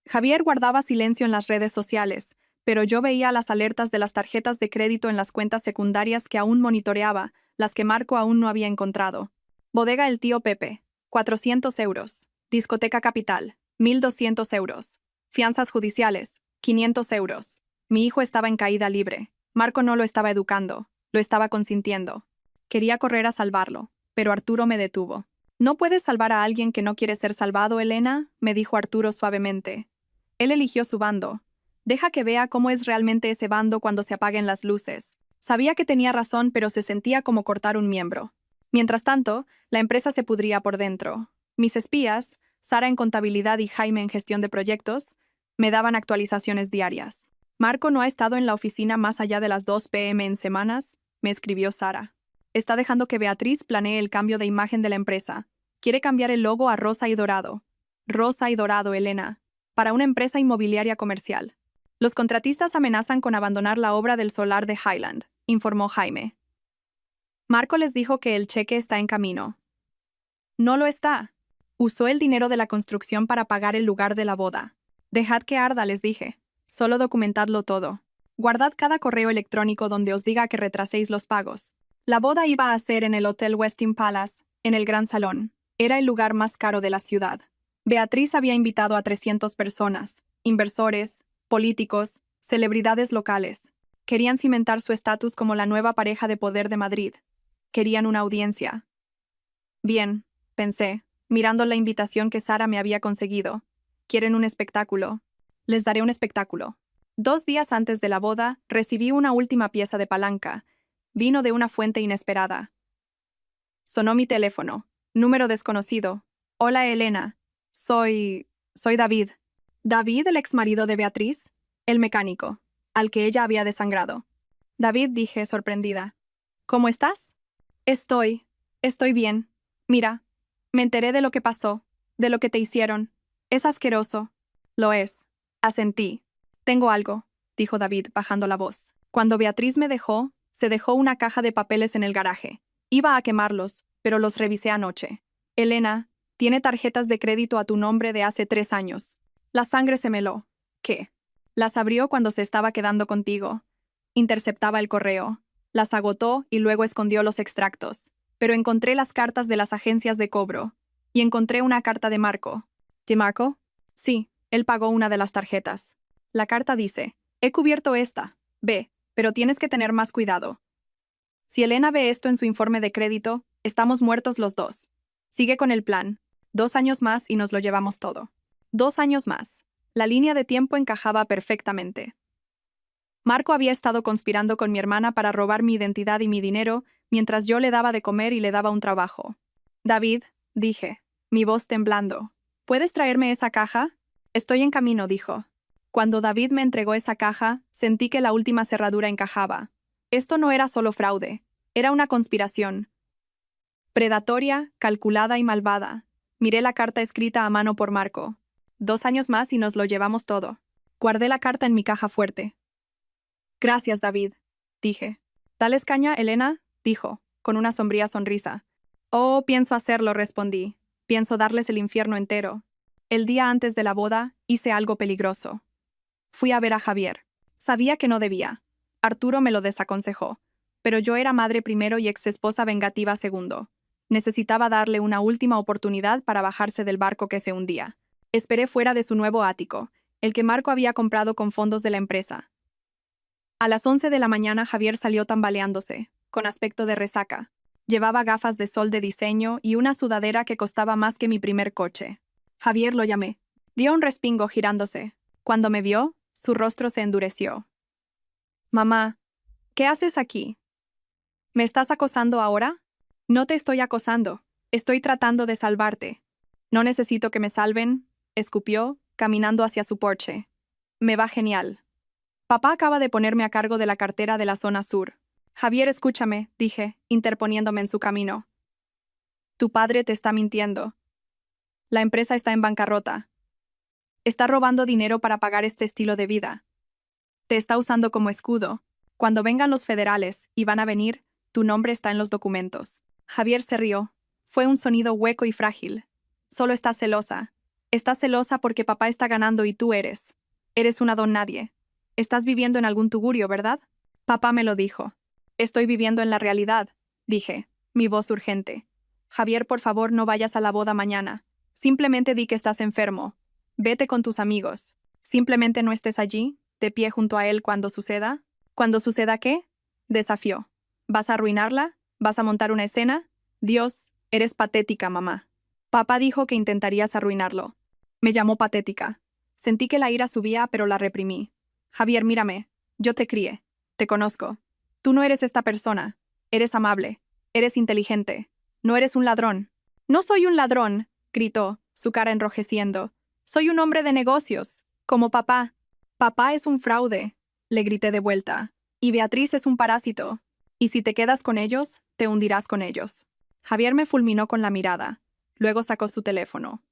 [SPEAKER 1] Javier guardaba silencio en las redes sociales, pero yo veía las alertas de las tarjetas de crédito en las cuentas secundarias que aún monitoreaba, las que Marco aún no había encontrado. Bodega El Tío Pepe, 400 euros. Discoteca Capital, 1.200 euros. Fianzas judiciales, 500 euros. Mi hijo estaba en caída libre. Marco no lo estaba educando, lo estaba consintiendo. Quería correr a salvarlo, pero Arturo me detuvo. «¿No puedes salvar a alguien que no quiere ser salvado, Elena?», me dijo Arturo suavemente. Él eligió su bando. Deja que vea cómo es realmente ese bando cuando se apaguen las luces. Sabía que tenía razón, pero se sentía como cortar un miembro. Mientras tanto, la empresa se pudría por dentro. Mis espías, Sara en contabilidad y Jaime en gestión de proyectos, me daban actualizaciones diarias. «Marco no ha estado en la oficina más allá de las 2 p.m. en semanas», me escribió Sara. «Está dejando que Beatriz planee el cambio de imagen de la empresa. Quiere cambiar el logo a rosa y dorado». Rosa y dorado, Elena. Para una empresa inmobiliaria comercial. Los contratistas amenazan con abandonar la obra del solar de Highland, informó Jaime. Marco les dijo que el cheque está en camino. No lo está. Usó el dinero de la construcción para pagar el lugar de la boda. Dejad que arda, les dije. Solo documentadlo todo. Guardad cada correo electrónico donde os diga que retraséis los pagos. La boda iba a ser en el Hotel Westin Palace, en el Gran Salón. Era el lugar más caro de la ciudad. Beatriz había invitado a 300 personas, inversores, políticos, celebridades locales. Querían cimentar su estatus como la nueva pareja de poder de Madrid. Querían una audiencia. Bien, pensé, mirando la invitación que Sara me había conseguido. Quieren un espectáculo. Les daré un espectáculo. 2 días antes de la boda, recibí una última pieza de palanca. Vino de una fuente inesperada. Sonó mi teléfono. Número desconocido. Hola, Elena. Soy David. ¿David, el exmarido de Beatriz? El mecánico, al que ella había desangrado. David, dije, sorprendida. ¿Cómo estás? Estoy bien. Mira, me enteré de lo que pasó, de lo que te hicieron. Es asqueroso. Lo es. Asentí. Tengo algo, dijo David, bajando la voz. Cuando Beatriz me dejó, se dejó una caja de papeles en el garaje. Iba a quemarlos, pero los revisé anoche. Elena, tiene tarjetas de crédito a tu nombre de hace 3 años. La sangre se me heló. ¿Qué? Las abrió cuando se estaba quedando contigo. Interceptaba el correo. Las agotó y luego escondió los extractos. Pero encontré las cartas de las agencias de cobro. Y encontré una carta de Marco. ¿De Marco? Sí, él pagó una de las tarjetas. La carta dice, he cubierto esta. Ve, pero tienes que tener más cuidado. Si Elena ve esto en su informe de crédito, estamos muertos los dos. Sigue con el plan. 2 años más y nos lo llevamos todo. 2 años más. La línea de tiempo encajaba perfectamente. Marco había estado conspirando con mi hermana para robar mi identidad y mi dinero, mientras yo le daba de comer y le daba un trabajo. David, dije, mi voz temblando, ¿puedes traerme esa caja? Estoy en camino, dijo. Cuando David me entregó esa caja, sentí que la última cerradura encajaba. Esto no era solo fraude, era una conspiración. Predatoria, calculada y malvada. Miré la carta escrita a mano por Marco. 2 años más y nos lo llevamos todo. Guardé la carta en mi caja fuerte. Gracias, David, dije. ¿Dales caña, Elena? Dijo, con una sombría sonrisa. Oh, pienso hacerlo, respondí. Pienso darles el infierno entero. El día antes de la boda, hice algo peligroso. Fui a ver a Javier. Sabía que no debía. Arturo me lo desaconsejó. Pero yo era madre primero y exesposa vengativa segundo. Necesitaba darle una última oportunidad para bajarse del barco que se hundía. Esperé fuera de su nuevo ático, el que Marco había comprado con fondos de la empresa. A las 11 de la mañana Javier salió tambaleándose, con aspecto de resaca. Llevaba gafas de sol de diseño y una sudadera que costaba más que mi primer coche. Javier, lo llamé. Dio un respingo girándose. Cuando me vio, su rostro se endureció. Mamá, ¿qué haces aquí? ¿Me estás acosando ahora? No te estoy acosando. Estoy tratando de salvarte. No necesito que me salven, escupió, caminando hacia su porche. Me va genial. Papá acaba de ponerme a cargo de la cartera de la zona sur. Javier, escúchame, dije, interponiéndome en su camino. Tu padre te está mintiendo. La empresa está en bancarrota. Está robando dinero para pagar este estilo de vida. Te está usando como escudo. Cuando vengan los federales, y van a venir, tu nombre está en los documentos. Javier se rió. Fue un sonido hueco y frágil. Solo estás celosa. Estás celosa porque papá está ganando y tú eres. Eres una don nadie. Estás viviendo en algún tugurio, ¿verdad? Papá me lo dijo. Estoy viviendo en la realidad, dije, mi voz urgente. Javier, por favor, no vayas a la boda mañana. Simplemente di que estás enfermo. Vete con tus amigos. Simplemente no estés allí, de pie junto a él cuando suceda. ¿Cuando suceda qué? Desafió. ¿Vas a arruinarla? ¿Vas a montar una escena? Dios, eres patética, mamá. Papá dijo que intentarías arruinarlo. Me llamó patética. Sentí que la ira subía, pero la reprimí. Javier, mírame. Yo te crié. Te conozco. Tú no eres esta persona. Eres amable. Eres inteligente. No eres un ladrón. No soy un ladrón, gritó, su cara enrojeciendo. Soy un hombre de negocios, como papá. Papá es un fraude, le grité de vuelta. Y Beatriz es un parásito. Y si te quedas con ellos, te hundirás con ellos. Javier me fulminó con la mirada. Luego sacó su teléfono.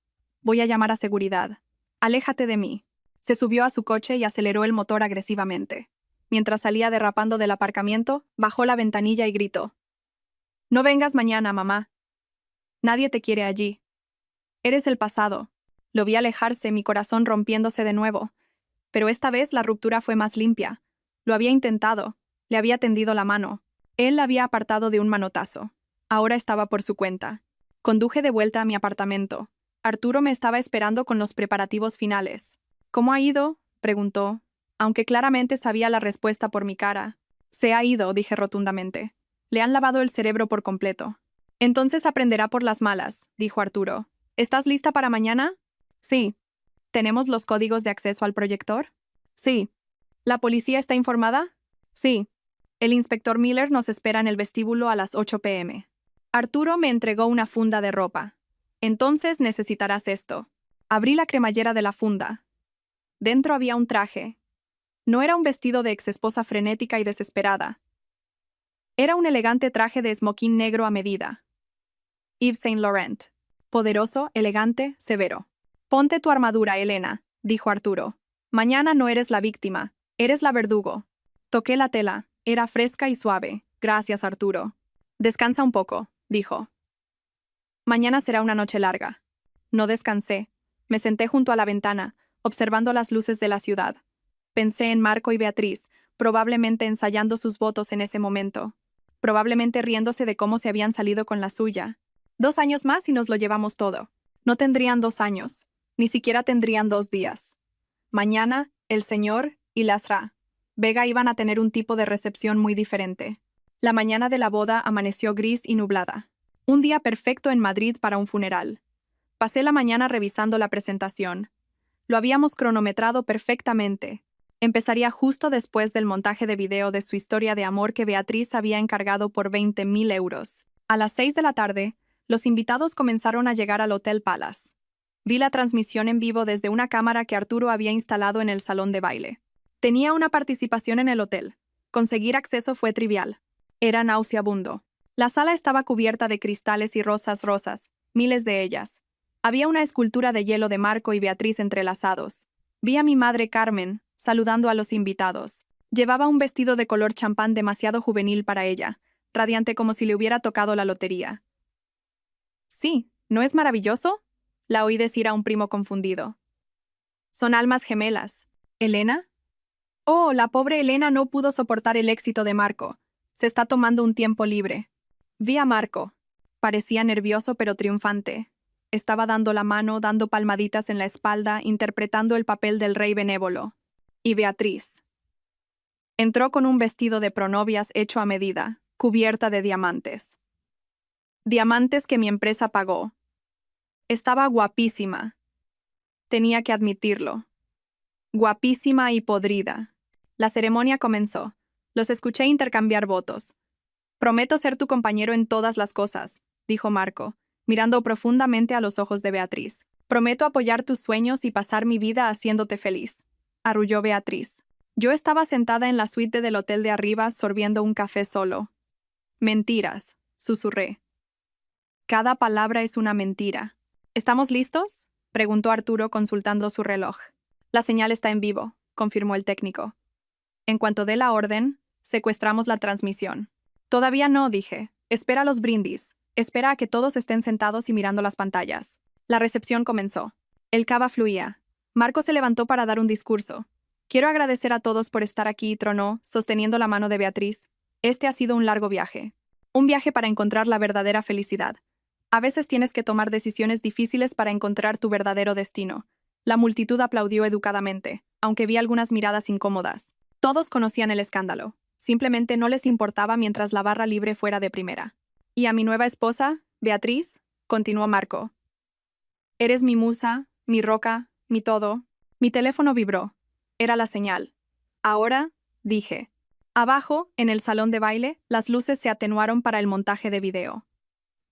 [SPEAKER 1] Voy a llamar a seguridad. Aléjate de mí. Se subió a su coche y aceleró el motor agresivamente. Mientras salía derrapando del aparcamiento, bajó la ventanilla y gritó. No vengas mañana, mamá. Nadie te quiere allí. Eres el pasado. Lo vi alejarse, mi corazón rompiéndose de nuevo. Pero esta vez la ruptura fue más limpia. Lo había intentado. Le había tendido la mano. Él la había apartado de un manotazo. Ahora estaba por su cuenta. Conduje de vuelta a mi apartamento. Arturo me estaba esperando con los preparativos finales. ¿Cómo ha ido?, preguntó, aunque claramente sabía la respuesta por mi cara. Se ha ido, dije rotundamente. Le han lavado el cerebro por completo. Entonces aprenderá por las malas, dijo Arturo. ¿Estás lista para mañana? Sí. ¿Tenemos los códigos de acceso al proyector? Sí. ¿La policía está informada? Sí. El inspector Miller nos espera en el vestíbulo a las 8 p.m. Arturo me entregó una funda de ropa. Entonces necesitarás esto. Abrí la cremallera de la funda. Dentro había un traje. No era un vestido de exesposa frenética y desesperada. Era un elegante traje de esmoquín negro a medida. Yves Saint Laurent. Poderoso, elegante, severo. Ponte tu armadura, Elena, dijo Arturo. Mañana no eres la víctima, eres la verdugo. Toqué la tela, era fresca y suave. Gracias, Arturo. Descansa un poco, dijo. Mañana será una noche larga. No descansé. Me senté junto a la ventana, observando las luces de la ciudad. Pensé en Marco y Beatriz, probablemente ensayando sus votos en ese momento. Probablemente riéndose de cómo se habían salido con la suya. 2 años más y nos lo llevamos todo. No tendrían 2 años. Ni siquiera tendrían 2 días. Mañana, el señor y Lasra Vega iban a tener un tipo de recepción muy diferente. La mañana de la boda amaneció gris y nublada. Un día perfecto en Madrid para un funeral. Pasé la mañana revisando la presentación. Lo habíamos cronometrado perfectamente. Empezaría justo después del montaje de video de su historia de amor que Beatriz había encargado por 20.000 euros. A las 6 de la tarde, los invitados comenzaron a llegar al Hotel Palace. Vi la transmisión en vivo desde una cámara que Arturo había instalado en el salón de baile. Tenía una participación en el hotel. Conseguir acceso fue trivial. Era nauseabundo. La sala estaba cubierta de cristales y rosas, miles de ellas. Había una escultura de hielo de Marco y Beatriz entrelazados. Vi a mi madre Carmen, saludando a los invitados. Llevaba un vestido de color champán demasiado juvenil para ella, radiante como si le hubiera tocado la lotería. Sí, ¿no es maravilloso?, La oí decir a un primo confundido. Son almas gemelas. ¿Elena? Oh, la pobre Elena no pudo soportar el éxito de Marco. Se está tomando un tiempo libre. Vi a Marco. Parecía nervioso pero triunfante. Estaba dando la mano, dando palmaditas en la espalda, interpretando el papel del rey benévolo. Y Beatriz. Entró con un vestido de pronovias hecho a medida, cubierta de diamantes. Diamantes que mi empresa pagó. Estaba guapísima. Tenía que admitirlo. Guapísima y podrida. La ceremonia comenzó. Los escuché intercambiar votos. Prometo ser tu compañero en todas las cosas, dijo Marco, mirando profundamente a los ojos de Beatriz. Prometo apoyar tus sueños y pasar mi vida haciéndote feliz, arrulló Beatriz. Yo estaba sentada en la suite del hotel de arriba sorbiendo un café solo. Mentiras, susurré. Cada palabra es una mentira. ¿Estamos listos?, preguntó Arturo consultando su reloj. La señal está en vivo, confirmó el técnico. En cuanto dé la orden, secuestramos la transmisión. Todavía no, dije. Espera los brindis. Espera a que todos estén sentados y mirando las pantallas. La recepción comenzó. El cava fluía. Marco se levantó para dar un discurso. Quiero agradecer a todos por estar aquí, tronó, sosteniendo la mano de Beatriz. Este ha sido un largo viaje. Un viaje para encontrar la verdadera felicidad. A veces tienes que tomar decisiones difíciles para encontrar tu verdadero destino. La multitud aplaudió educadamente, aunque vi algunas miradas incómodas. Todos conocían el escándalo. Simplemente no les importaba mientras la barra libre fuera de primera. ¿Y a mi nueva esposa, Beatriz?, continuó Marco. Eres mi musa, mi roca, mi todo. Mi teléfono vibró. Era la señal. Ahora, dije. Abajo, en el salón de baile, las luces se atenuaron para el montaje de video.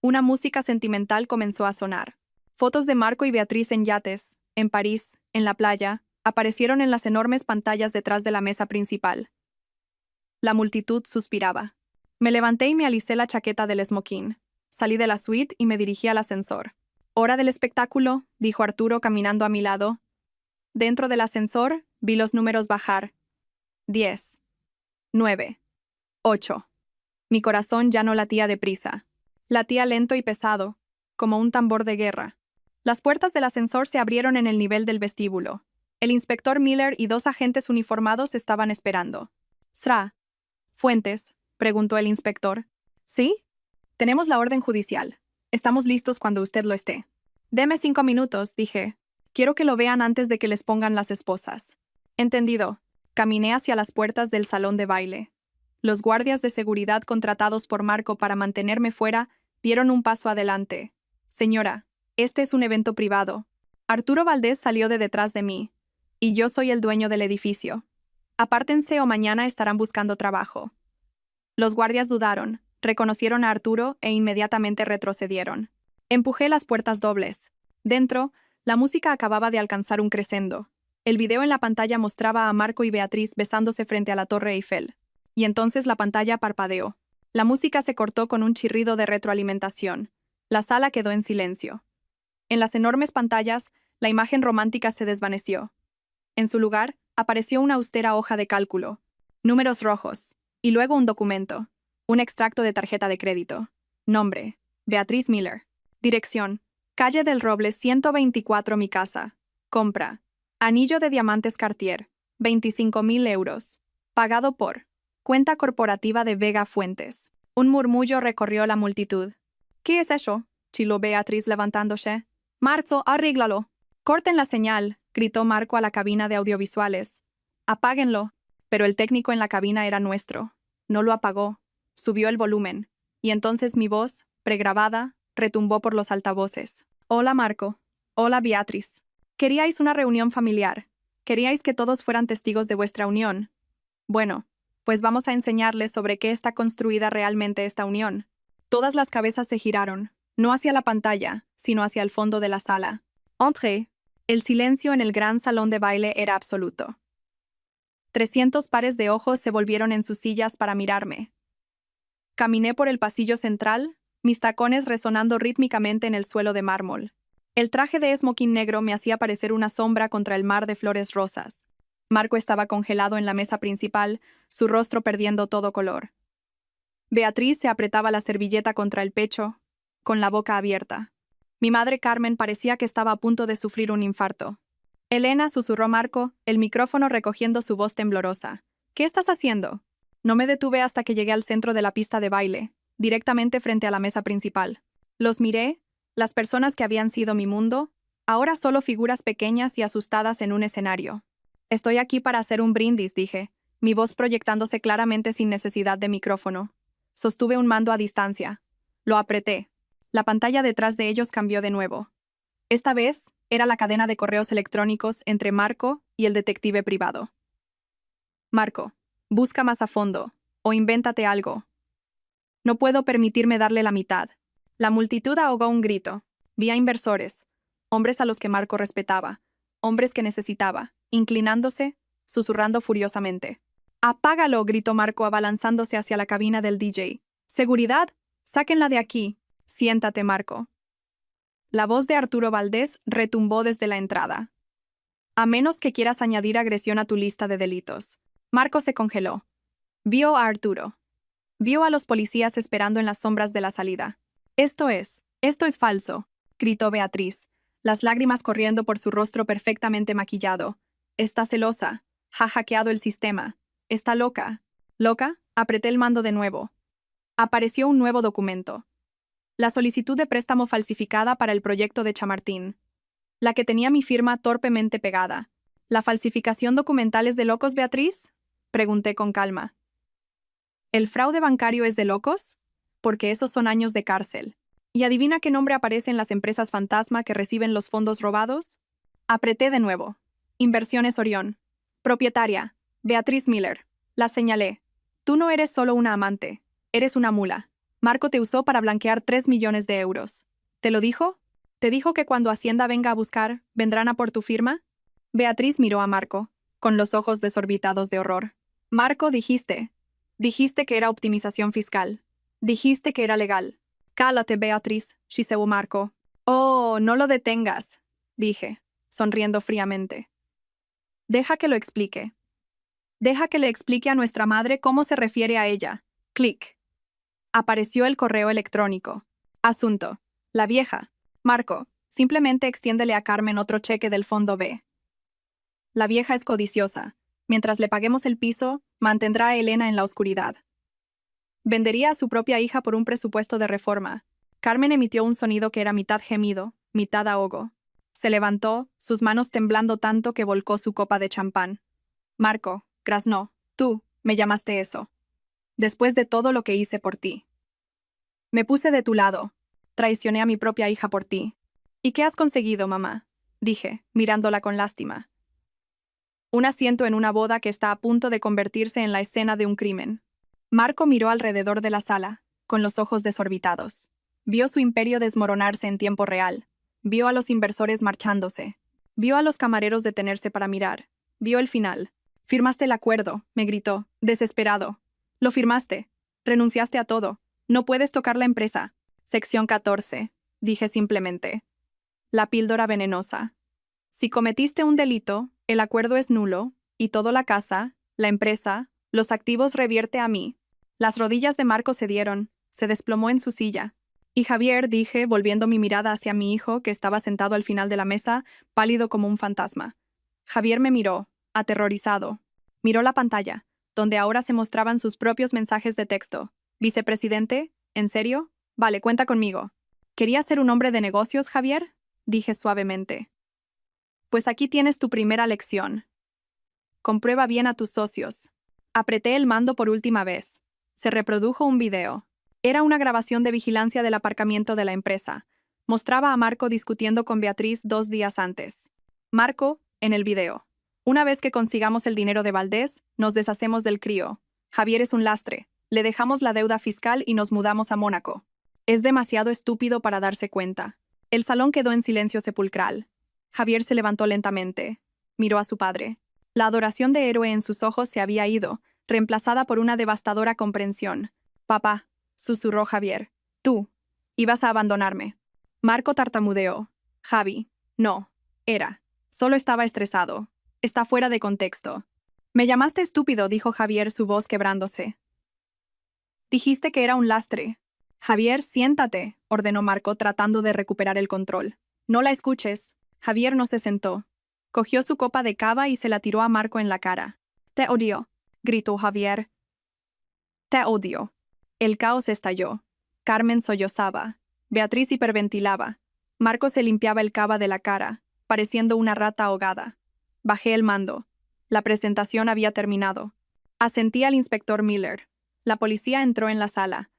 [SPEAKER 1] Una música sentimental comenzó a sonar. Fotos de Marco y Beatriz en yates, en París, en la playa, aparecieron en las enormes pantallas detrás de la mesa principal. La multitud suspiraba. Me levanté y me alisé la chaqueta del smoking. Salí de la suite y me dirigí al ascensor. «Hora del espectáculo», dijo Arturo caminando a mi lado. Dentro del ascensor, vi los números bajar. 10, 9, 8. Mi corazón ya no latía deprisa. Latía lento y pesado, como un tambor de guerra. Las puertas del ascensor se abrieron en el nivel del vestíbulo. El inspector Miller y 2 agentes uniformados estaban esperando. «Sra. Fuentes», preguntó el inspector. «¿Sí? Tenemos la orden judicial. Estamos listos cuando usted lo esté». «Deme 5 minutos», dije. «Quiero que lo vean antes de que les pongan las esposas». «Entendido». Caminé hacia las puertas del salón de baile. Los guardias de seguridad contratados por Marco para mantenerme fuera dieron un paso adelante. «Señora, este es un evento privado». Arturo Valdés salió de detrás de mí. «Y yo soy el dueño del edificio. Apártense o mañana estarán buscando trabajo». Los guardias dudaron, reconocieron a Arturo e inmediatamente retrocedieron. Empujé las puertas dobles. Dentro, la música acababa de alcanzar un crescendo. El video en la pantalla mostraba a Marco y Beatriz besándose frente a la Torre Eiffel. Y entonces la pantalla parpadeó. La música se cortó con un chirrido de retroalimentación. La sala quedó en silencio. En las enormes pantallas, la imagen romántica se desvaneció. En su lugar, apareció una austera hoja de cálculo, números rojos, y luego un documento, un extracto de tarjeta de crédito. Nombre: Beatriz Miller. Dirección: Calle del Roble 124, mi casa. Compra: anillo de diamantes Cartier, 25.000 euros. Pagado por cuenta corporativa de Vega Fuentes. Un murmullo recorrió la multitud. «¿Qué es eso?», chilló Beatriz levantándose. «Marzo, arréglalo». «Corten la señal», gritó Marco a la cabina de audiovisuales. «Apáguenlo». Pero el técnico en la cabina era nuestro. No lo apagó. Subió el volumen. Y entonces mi voz, pregrabada, retumbó por los altavoces. «Hola, Marco. Hola, Beatriz. Queríais una reunión familiar. Queríais que todos fueran testigos de vuestra unión. Bueno, pues vamos a enseñarles sobre qué está construida realmente esta unión». Todas las cabezas se giraron, no hacia la pantalla, sino hacia el fondo de la sala. Entré. El silencio en el gran salón de baile era absoluto. 300 pares de ojos se volvieron en sus sillas para mirarme. Caminé por el pasillo central, mis tacones resonando rítmicamente en el suelo de mármol. El traje de smoking negro me hacía parecer una sombra contra el mar de flores rosas. Marco estaba congelado en la mesa principal, su rostro perdiendo todo color. Beatriz se apretaba la servilleta contra el pecho, con la boca abierta. Mi madre Carmen parecía que estaba a punto de sufrir un infarto. Elena, susurró Marco, el micrófono recogiendo su voz temblorosa. ¿Qué estás haciendo? No me detuve hasta que llegué al centro de la pista de baile, directamente frente a la mesa principal. Los miré, las personas que habían sido mi mundo, ahora solo figuras pequeñas y asustadas en un escenario. Estoy aquí para hacer un brindis, dije, mi voz proyectándose claramente sin necesidad de micrófono. Sostuve un mando a distancia. Lo apreté. La pantalla detrás de ellos cambió de nuevo. Esta vez, era la cadena de correos electrónicos entre Marco y el detective privado. Marco, busca más a fondo, o invéntate algo. No puedo permitirme darle la mitad. La multitud ahogó un grito. Vi a inversores, hombres a los que Marco respetaba, hombres que necesitaba, inclinándose, susurrando furiosamente. «¡Apágalo!», gritó Marco abalanzándose hacia la cabina del DJ. «¡Seguridad! ¡Sáquenla de aquí!». «Siéntate, Marco». La voz de Arturo Valdés retumbó desde la entrada. «A menos que quieras añadir agresión a tu lista de delitos». Marco se congeló. Vio a Arturo. Vio a los policías esperando en las sombras de la salida. Esto es falso», gritó Beatriz, las lágrimas corriendo por su rostro perfectamente maquillado. «Está celosa. Ha hackeado el sistema. Está loca». «¿Loca?», apreté el mando de nuevo. Apareció un nuevo documento. La solicitud de préstamo falsificada para el proyecto de Chamartín. La que tenía mi firma torpemente pegada. ¿La falsificación documental es de locos, Beatriz?, pregunté con calma. ¿El fraude bancario es de locos? Porque esos son años de cárcel. ¿Y adivina qué nombre aparece en las empresas fantasma que reciben los fondos robados? Apreté de nuevo. Inversiones Orión. Propietaria, Beatriz Miller. La señalé. Tú no eres solo una amante. Eres una mula. Marco te usó para blanquear 3 millones de euros. ¿Te lo dijo? ¿Te dijo que cuando Hacienda venga a buscar, vendrán a por tu firma? Beatriz miró a Marco, con los ojos desorbitados de horror. Marco, dijiste que era optimización fiscal. Dijiste que era legal. Cálate, Beatriz, chiseu Marco. Oh, no lo detengas, dije, sonriendo fríamente. Deja que lo explique. Deja que le explique a nuestra madre cómo se refiere a ella. Clic. Apareció el correo electrónico. Asunto. La vieja. Marco, simplemente extiéndele a Carmen otro cheque del fondo B. La vieja es codiciosa. Mientras le paguemos el piso, mantendrá a Elena en la oscuridad. Vendería a su propia hija por un presupuesto de reforma. Carmen emitió un sonido que era mitad gemido, mitad ahogo. Se levantó, sus manos temblando tanto que volcó su copa de champán. Marco, graznó, tú, me llamaste eso. Después de todo lo que hice por ti. Me puse de tu lado. Traicioné a mi propia hija por ti. ¿Y qué has conseguido, mamá?, dije, mirándola con lástima. Un asiento en una boda que está a punto de convertirse en la escena de un crimen. Marco miró alrededor de la sala, con los ojos desorbitados. Vio su imperio desmoronarse en tiempo real. Vio a los inversores marchándose. Vio a los camareros detenerse para mirar. Vio el final. «Firmaste el acuerdo», me gritó, desesperado. «Lo firmaste. Renunciaste a todo. No puedes tocar la empresa». Sección 14. Dije simplemente. La píldora venenosa. Si cometiste un delito, el acuerdo es nulo, y toda la casa, la empresa, los activos revierte a mí. Las rodillas de Marco cedieron, se desplomó en su silla. Y Javier, dije, volviendo mi mirada hacia mi hijo, que estaba sentado al final de la mesa, pálido como un fantasma. Javier me miró, aterrorizado. Miró la pantalla, donde ahora se mostraban sus propios mensajes de texto. «¿Vicepresidente? ¿En serio? Vale, cuenta conmigo». «¿Querías ser un hombre de negocios, Javier?», dije suavemente. «Pues aquí tienes tu primera lección. Comprueba bien a tus socios». Apreté el mando por última vez. Se reprodujo un video. Era una grabación de vigilancia del aparcamiento de la empresa. Mostraba a Marco discutiendo con Beatriz 2 días antes. Marco, en el video. «Una vez que consigamos el dinero de Valdés, nos deshacemos del crío. Javier es un lastre. Le dejamos la deuda fiscal y nos mudamos a Mónaco». Es demasiado estúpido para darse cuenta. El salón quedó en silencio sepulcral. Javier se levantó lentamente. Miró a su padre. La adoración de héroe en sus ojos se había ido, reemplazada por una devastadora comprensión. «Papá», susurró Javier. «Tú. Ibas a abandonarme». Marco tartamudeó. «Javi. No. Era. Solo estaba estresado. Está fuera de contexto». «Me llamaste estúpido», dijo Javier, su voz quebrándose. «Dijiste que era un lastre». Javier, siéntate, ordenó Marco tratando de recuperar el control. No la escuches. Javier no se sentó. Cogió su copa de cava y se la tiró a Marco en la cara. Te odio, gritó Javier. Te odio. El caos estalló. Carmen sollozaba. Beatriz hiperventilaba. Marco se limpiaba el cava de la cara, pareciendo una rata ahogada. Bajé el mando. La presentación había terminado. Asentí al inspector Miller. La policía entró en la sala.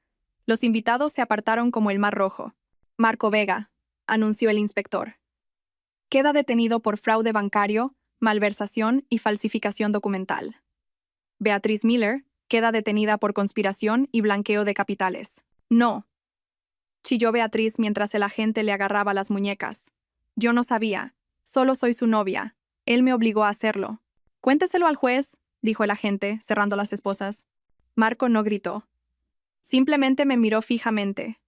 [SPEAKER 1] Los invitados se apartaron como el mar rojo. Marco Vega, anunció el inspector. Queda detenido por fraude bancario, malversación y falsificación documental. Beatriz Miller queda detenida por conspiración y blanqueo de capitales. No, chilló Beatriz mientras el agente le agarraba las muñecas. Yo no sabía. Solo soy su novia. Él me obligó a hacerlo. Cuénteselo al juez, dijo el agente, cerrando las esposas. Marco no gritó. Simplemente me miró fijamente.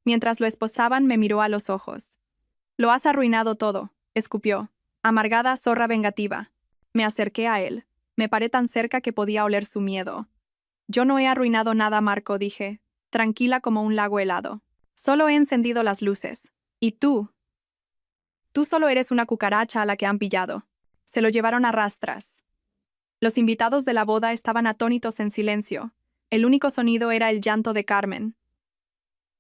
[SPEAKER 1] Mientras lo esposaban, me miró a los ojos. Lo has arruinado todo, escupió. Amargada zorra vengativa. Me acerqué a él. Me paré tan cerca que podía oler su miedo. Yo no he arruinado nada, Marco, dije, tranquila como un lago helado. Solo he encendido las luces. ¿Y tú? Tú solo eres una cucaracha a la que han pillado. Se lo llevaron a rastras. Los invitados de la boda estaban atónitos en silencio. El único sonido era el llanto de Carmen.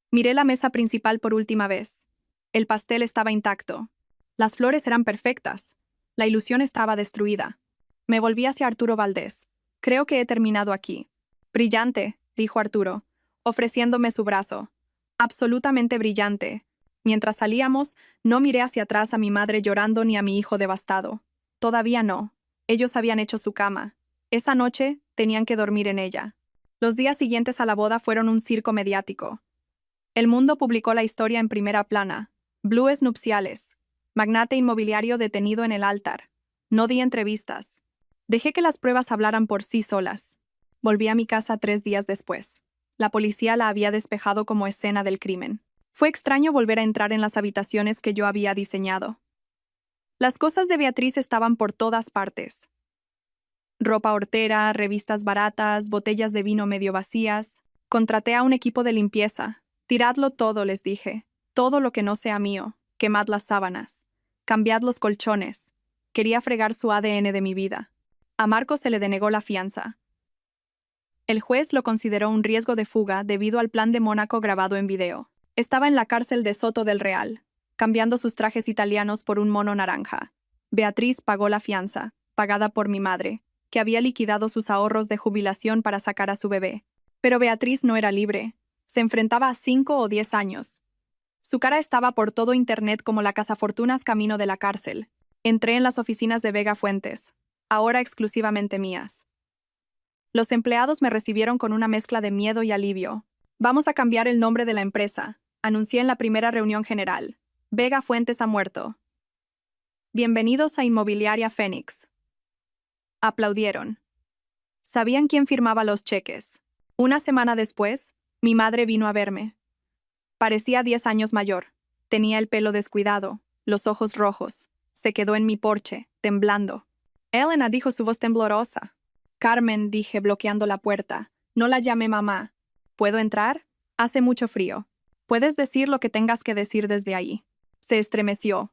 [SPEAKER 1] Miré la mesa principal por última vez. El pastel estaba intacto. Las flores eran perfectas. La ilusión estaba destruida. Me volví hacia Arturo Valdés. Creo que he terminado aquí. Brillante, dijo Arturo, ofreciéndome su brazo. Absolutamente brillante. Mientras salíamos, no miré hacia atrás a mi madre llorando ni a mi hijo devastado. Todavía no. Ellos habían hecho su cama. Esa noche tenían que dormir en ella. Los días siguientes a la boda fueron un circo mediático. El Mundo publicó la historia en primera plana. Blues nupciales. Magnate inmobiliario detenido en el altar. No di entrevistas. Dejé que las pruebas hablaran por sí solas. Volví a mi casa 3 días después. La policía la había despejado como escena del crimen. Fue extraño volver a entrar en las habitaciones que yo había diseñado. Las cosas de Beatriz estaban por todas partes. Ropa hortera, revistas baratas, botellas de vino medio vacías. Contraté a un equipo de limpieza. Tiradlo todo, les dije. Todo lo que no sea mío. Quemad las sábanas. Cambiad los colchones. Quería fregar su ADN de mi vida. A Marco se le denegó la fianza. El juez lo consideró un riesgo de fuga debido al plan de Mónaco grabado en video. Estaba en la cárcel de Soto del Real, cambiando sus trajes italianos por un mono naranja. Beatriz pagó la fianza, pagada por mi madre, que había liquidado sus ahorros de jubilación para sacar a su bebé. Pero Beatriz no era libre. Se enfrentaba a 5 o 10 años. Su cara estaba por todo internet como la cazafortunas camino de la cárcel. Entré en las oficinas de Vega Fuentes, ahora exclusivamente mías. Los empleados me recibieron con una mezcla de miedo y alivio. Vamos a cambiar el nombre de la empresa, anuncié en la primera reunión general. Vega Fuentes ha muerto. Bienvenidos a Inmobiliaria Fénix. Aplaudieron. Sabían quién firmaba los cheques. Una semana después, mi madre vino a verme. Parecía 10 años mayor. Tenía el pelo descuidado, los ojos rojos. Se quedó en mi porche, temblando. Elena, dijo su voz temblorosa. Carmen, dije, bloqueando la puerta. No la llame mamá. ¿Puedo entrar? Hace mucho frío. Puedes decir lo que tengas que decir desde ahí. Se estremeció.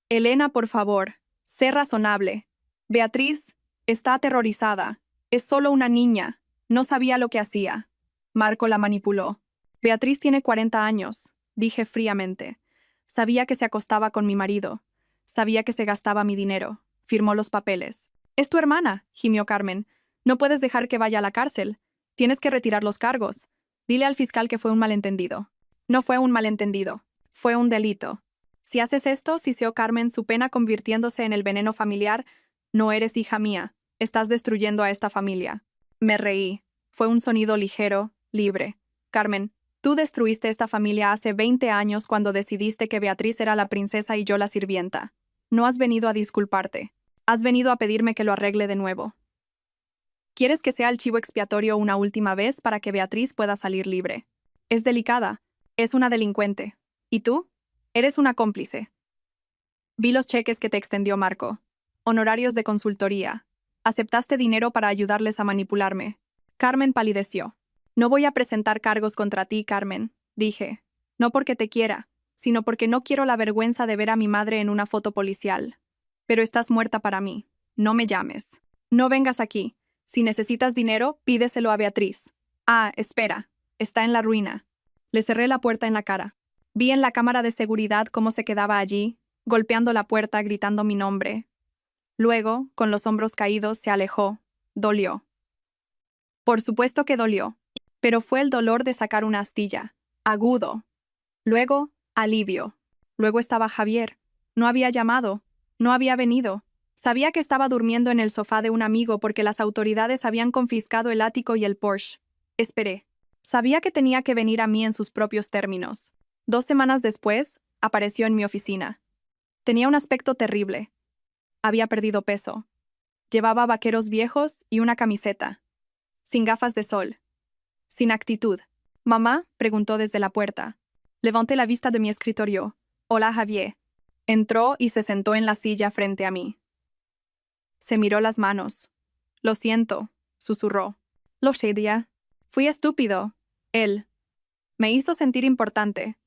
[SPEAKER 1] Elena, por favor, sé razonable. Beatriz está aterrorizada. Es solo una niña. No sabía lo que hacía. Marco la manipuló. Beatriz tiene 40 años, dije fríamente. Sabía que se acostaba con mi marido. Sabía que se gastaba mi dinero. Firmó los papeles. Es tu hermana, gimió Carmen. No puedes dejar que vaya a la cárcel. Tienes que retirar los cargos. Dile al fiscal que fue un malentendido. No fue un malentendido. Fue un delito. Si haces esto, siseó Carmen, su pena convirtiéndose en el veneno familiar, no eres hija mía. Estás destruyendo a esta familia. Me reí. Fue un sonido ligero, libre. Carmen, tú destruiste esta familia hace 20 años cuando decidiste que Beatriz era la princesa y yo la sirvienta. No has venido a disculparte. Has venido a pedirme que lo arregle de nuevo. ¿Quieres que sea el chivo expiatorio una última vez para que Beatriz pueda salir libre? Es delicada. Es una delincuente. ¿Y tú? Eres una cómplice. Vi los cheques que te extendió Marco. Honorarios de consultoría. Aceptaste dinero para ayudarles a manipularme. Carmen palideció. No voy a presentar cargos contra ti, Carmen. dije. No porque te quiera, sino porque no quiero la vergüenza de ver a mi madre en una foto policial. Pero estás muerta para mí. No me llames. No vengas aquí. Si necesitas dinero, pídeselo a Beatriz. Ah, espera. Está en la ruina. Le cerré la puerta en la cara. Vi en la cámara de seguridad cómo se quedaba allí, golpeando la puerta, gritando mi nombre. Luego, con los hombros caídos, se alejó. Dolió. Por supuesto que dolió. Pero fue el dolor de sacar una astilla. Agudo. Luego, alivio. Luego estaba Javier. No había llamado. No había venido. Sabía que estaba durmiendo en el sofá de un amigo porque las autoridades habían confiscado el ático y el Porsche. Esperé. Sabía que tenía que venir a mí en sus propios términos. 2 semanas después, apareció en mi oficina. Tenía un aspecto terrible. Había perdido peso. Llevaba vaqueros viejos y una camiseta. Sin gafas de sol. Sin actitud. «¿Mamá?», preguntó desde la puerta. Levanté la vista de mi escritorio. «Hola, Javier». Entró y se sentó en la silla frente a mí. Se miró las manos. «Lo siento», susurró. «Lo sé, tía. Fui estúpido». Él. Me hizo sentir importante.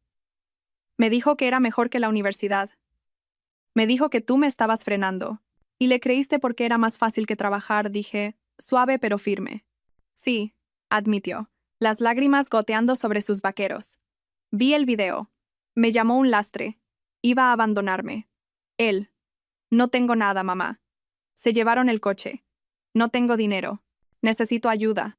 [SPEAKER 1] Me dijo que era mejor que la universidad. Me dijo que tú me estabas frenando. Y le creíste porque era más fácil que trabajar, dije, suave pero firme. Sí, admitió, las lágrimas goteando sobre sus vaqueros. Vi el video. Me llamó un lastre. Iba a abandonarme. Él. No tengo nada, mamá. Se llevaron el coche. No tengo dinero. Necesito ayuda.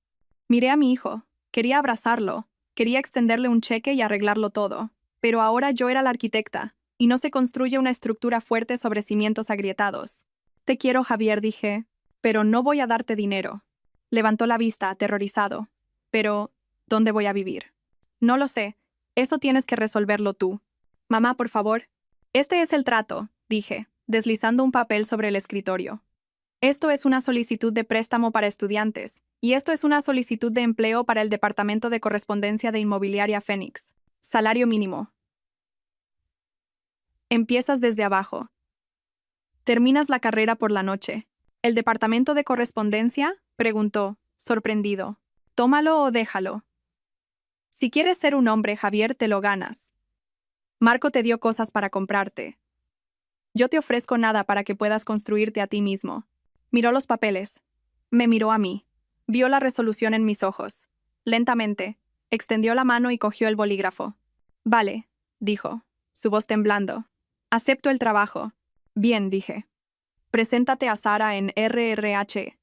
[SPEAKER 1] Miré a mi hijo. Quería abrazarlo. Quería extenderle un cheque y arreglarlo todo. Pero ahora yo era la arquitecta, y no se construye una estructura fuerte sobre cimientos agrietados. Te quiero, Javier, dije, pero no voy a darte dinero. Levantó la vista, aterrorizado. Pero, ¿dónde voy a vivir? No lo sé. Eso tienes que resolverlo tú. Mamá, por favor. Este es el trato, dije, deslizando un papel sobre el escritorio. Esto es una solicitud de préstamo para estudiantes, y esto es una solicitud de empleo para el Departamento de Correspondencia de Inmobiliaria Fénix. Salario mínimo. Empiezas desde abajo. Terminas la carrera por la noche. ¿El departamento de correspondencia?, preguntó, sorprendido. Tómalo o déjalo. Si quieres ser un hombre, Javier, te lo ganas. Marco te dio cosas para comprarte. Yo te ofrezco nada para que puedas construirte a ti mismo. Miró los papeles. Me miró a mí. Vio la resolución en mis ojos. Lentamente, extendió la mano y cogió el bolígrafo. Vale, dijo, su voz temblando. Acepto el trabajo. Bien, dije. Preséntate a Sara en RRH.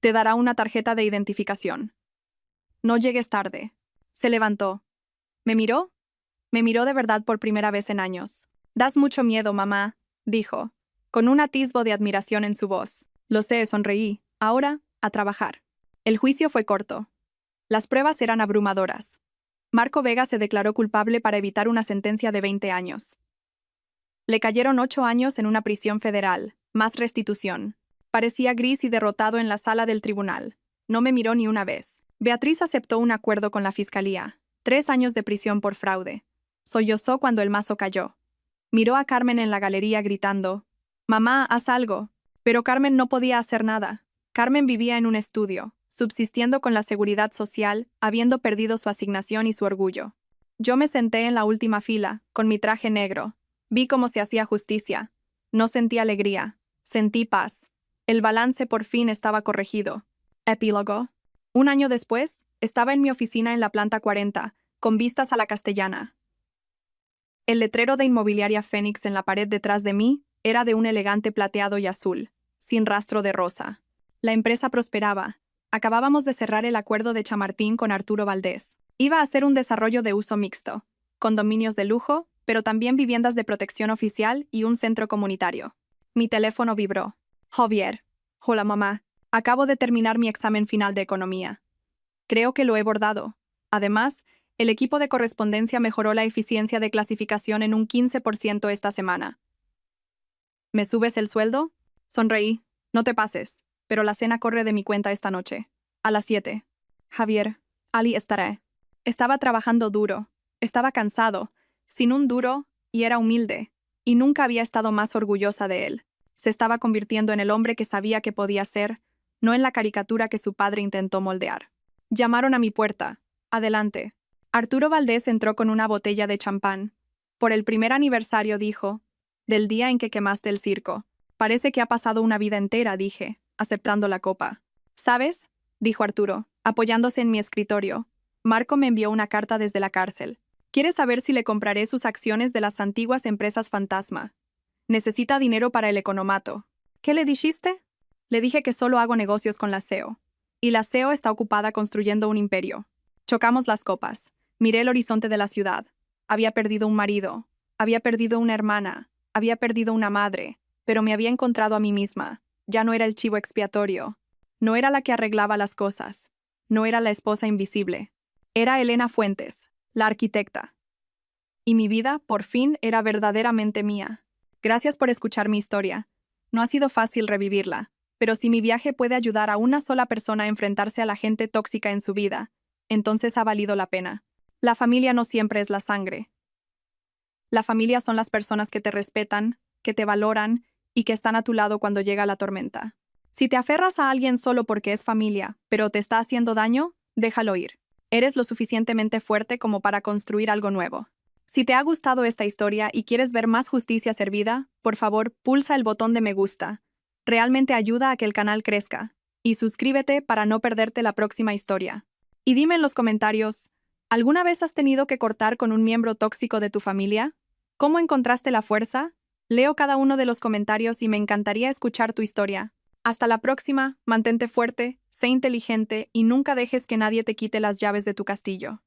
[SPEAKER 1] Te dará una tarjeta de identificación. No llegues tarde. Se levantó. ¿Me miró? Me miró de verdad por primera vez en años. Das mucho miedo, mamá, dijo, con un atisbo de admiración en su voz. Lo sé, sonreí. Ahora, a trabajar. El juicio fue corto. Las pruebas eran abrumadoras. Marco Vega se declaró culpable para evitar una sentencia de 20 años. Le cayeron 8 años en una prisión federal, más restitución. Parecía gris y derrotado en la sala del tribunal. No me miró ni una vez. Beatriz aceptó un acuerdo con la fiscalía. 3 años de prisión por fraude. Sollozó cuando el mazo cayó. Miró a Carmen en la galería gritando, «Mamá, haz algo». Pero Carmen no podía hacer nada. Carmen vivía en un estudio, subsistiendo con la seguridad social, habiendo perdido su asignación y su orgullo. Yo me senté en la última fila, con mi traje negro. Vi cómo se hacía justicia. No sentí alegría. Sentí paz. El balance por fin estaba corregido. Epílogo. 1 año después, estaba en mi oficina en la planta 40, con vistas a la Castellana. El letrero de Inmobiliaria Fénix en la pared detrás de mí era de un elegante plateado y azul, sin rastro de rosa. La empresa prosperaba. Acabábamos de cerrar el acuerdo de Chamartín con Arturo Valdés. Iba a ser un desarrollo de uso mixto, condominios de lujo, pero también viviendas de protección oficial y un centro comunitario. Mi teléfono vibró. Javier. Hola, mamá. Acabo de terminar mi examen final de economía. Creo que lo he bordado. Además, el equipo de correspondencia mejoró la eficiencia de clasificación en un 15% esta semana. ¿Me subes el sueldo? Sonreí. No te pases, pero la cena corre de mi cuenta esta noche. A las 7. Javier, Ali estaré. Estaba trabajando duro. Estaba cansado, sin un duro, y era humilde. Y nunca había estado más orgullosa de él. Se estaba convirtiendo en el hombre que sabía que podía ser, no en la caricatura que su padre intentó moldear. Llamaron a mi puerta. Adelante. Arturo Valdés entró con una botella de champán. Por el primer aniversario, dijo, del día en que quemaste el circo. Parece que ha pasado una vida entera, dije, aceptando la copa. ¿Sabes? Dijo Arturo, apoyándose en mi escritorio. Marco me envió una carta desde la cárcel. Quiere saber si le compraré sus acciones de las antiguas empresas fantasma. Necesita dinero para el economato. ¿Qué le dijiste? Le dije que solo hago negocios con la CEO. Y la CEO está ocupada construyendo un imperio. Chocamos las copas. Miré el horizonte de la ciudad. Había perdido un marido. Había perdido una hermana. Había perdido una madre. Pero me había encontrado a mí misma. Ya no era el chivo expiatorio. No era la que arreglaba las cosas. No era la esposa invisible. Era Elena Fuentes, la arquitecta. Y mi vida, por fin, era verdaderamente mía. Gracias por escuchar mi historia. No ha sido fácil revivirla, pero si mi viaje puede ayudar a una sola persona a enfrentarse a la gente tóxica en su vida, entonces ha valido la pena. La familia no siempre es la sangre. La familia son las personas que te respetan, que te valoran y que están a tu lado cuando llega la tormenta. Si te aferras a alguien solo porque es familia, pero te está haciendo daño, déjalo ir. Eres lo suficientemente fuerte como para construir algo nuevo. Si te ha gustado esta historia y quieres ver más justicia servida, por favor, pulsa el botón de me gusta. Realmente ayuda a que el canal crezca. Y suscríbete para no perderte la próxima historia. Y dime en los comentarios, ¿alguna vez has tenido que cortar con un miembro tóxico de tu familia? ¿Cómo encontraste la fuerza? Leo cada uno de los comentarios y me encantaría escuchar tu historia. Hasta la próxima, mantente fuerte, sé inteligente y nunca dejes que nadie te quite las llaves de tu castillo.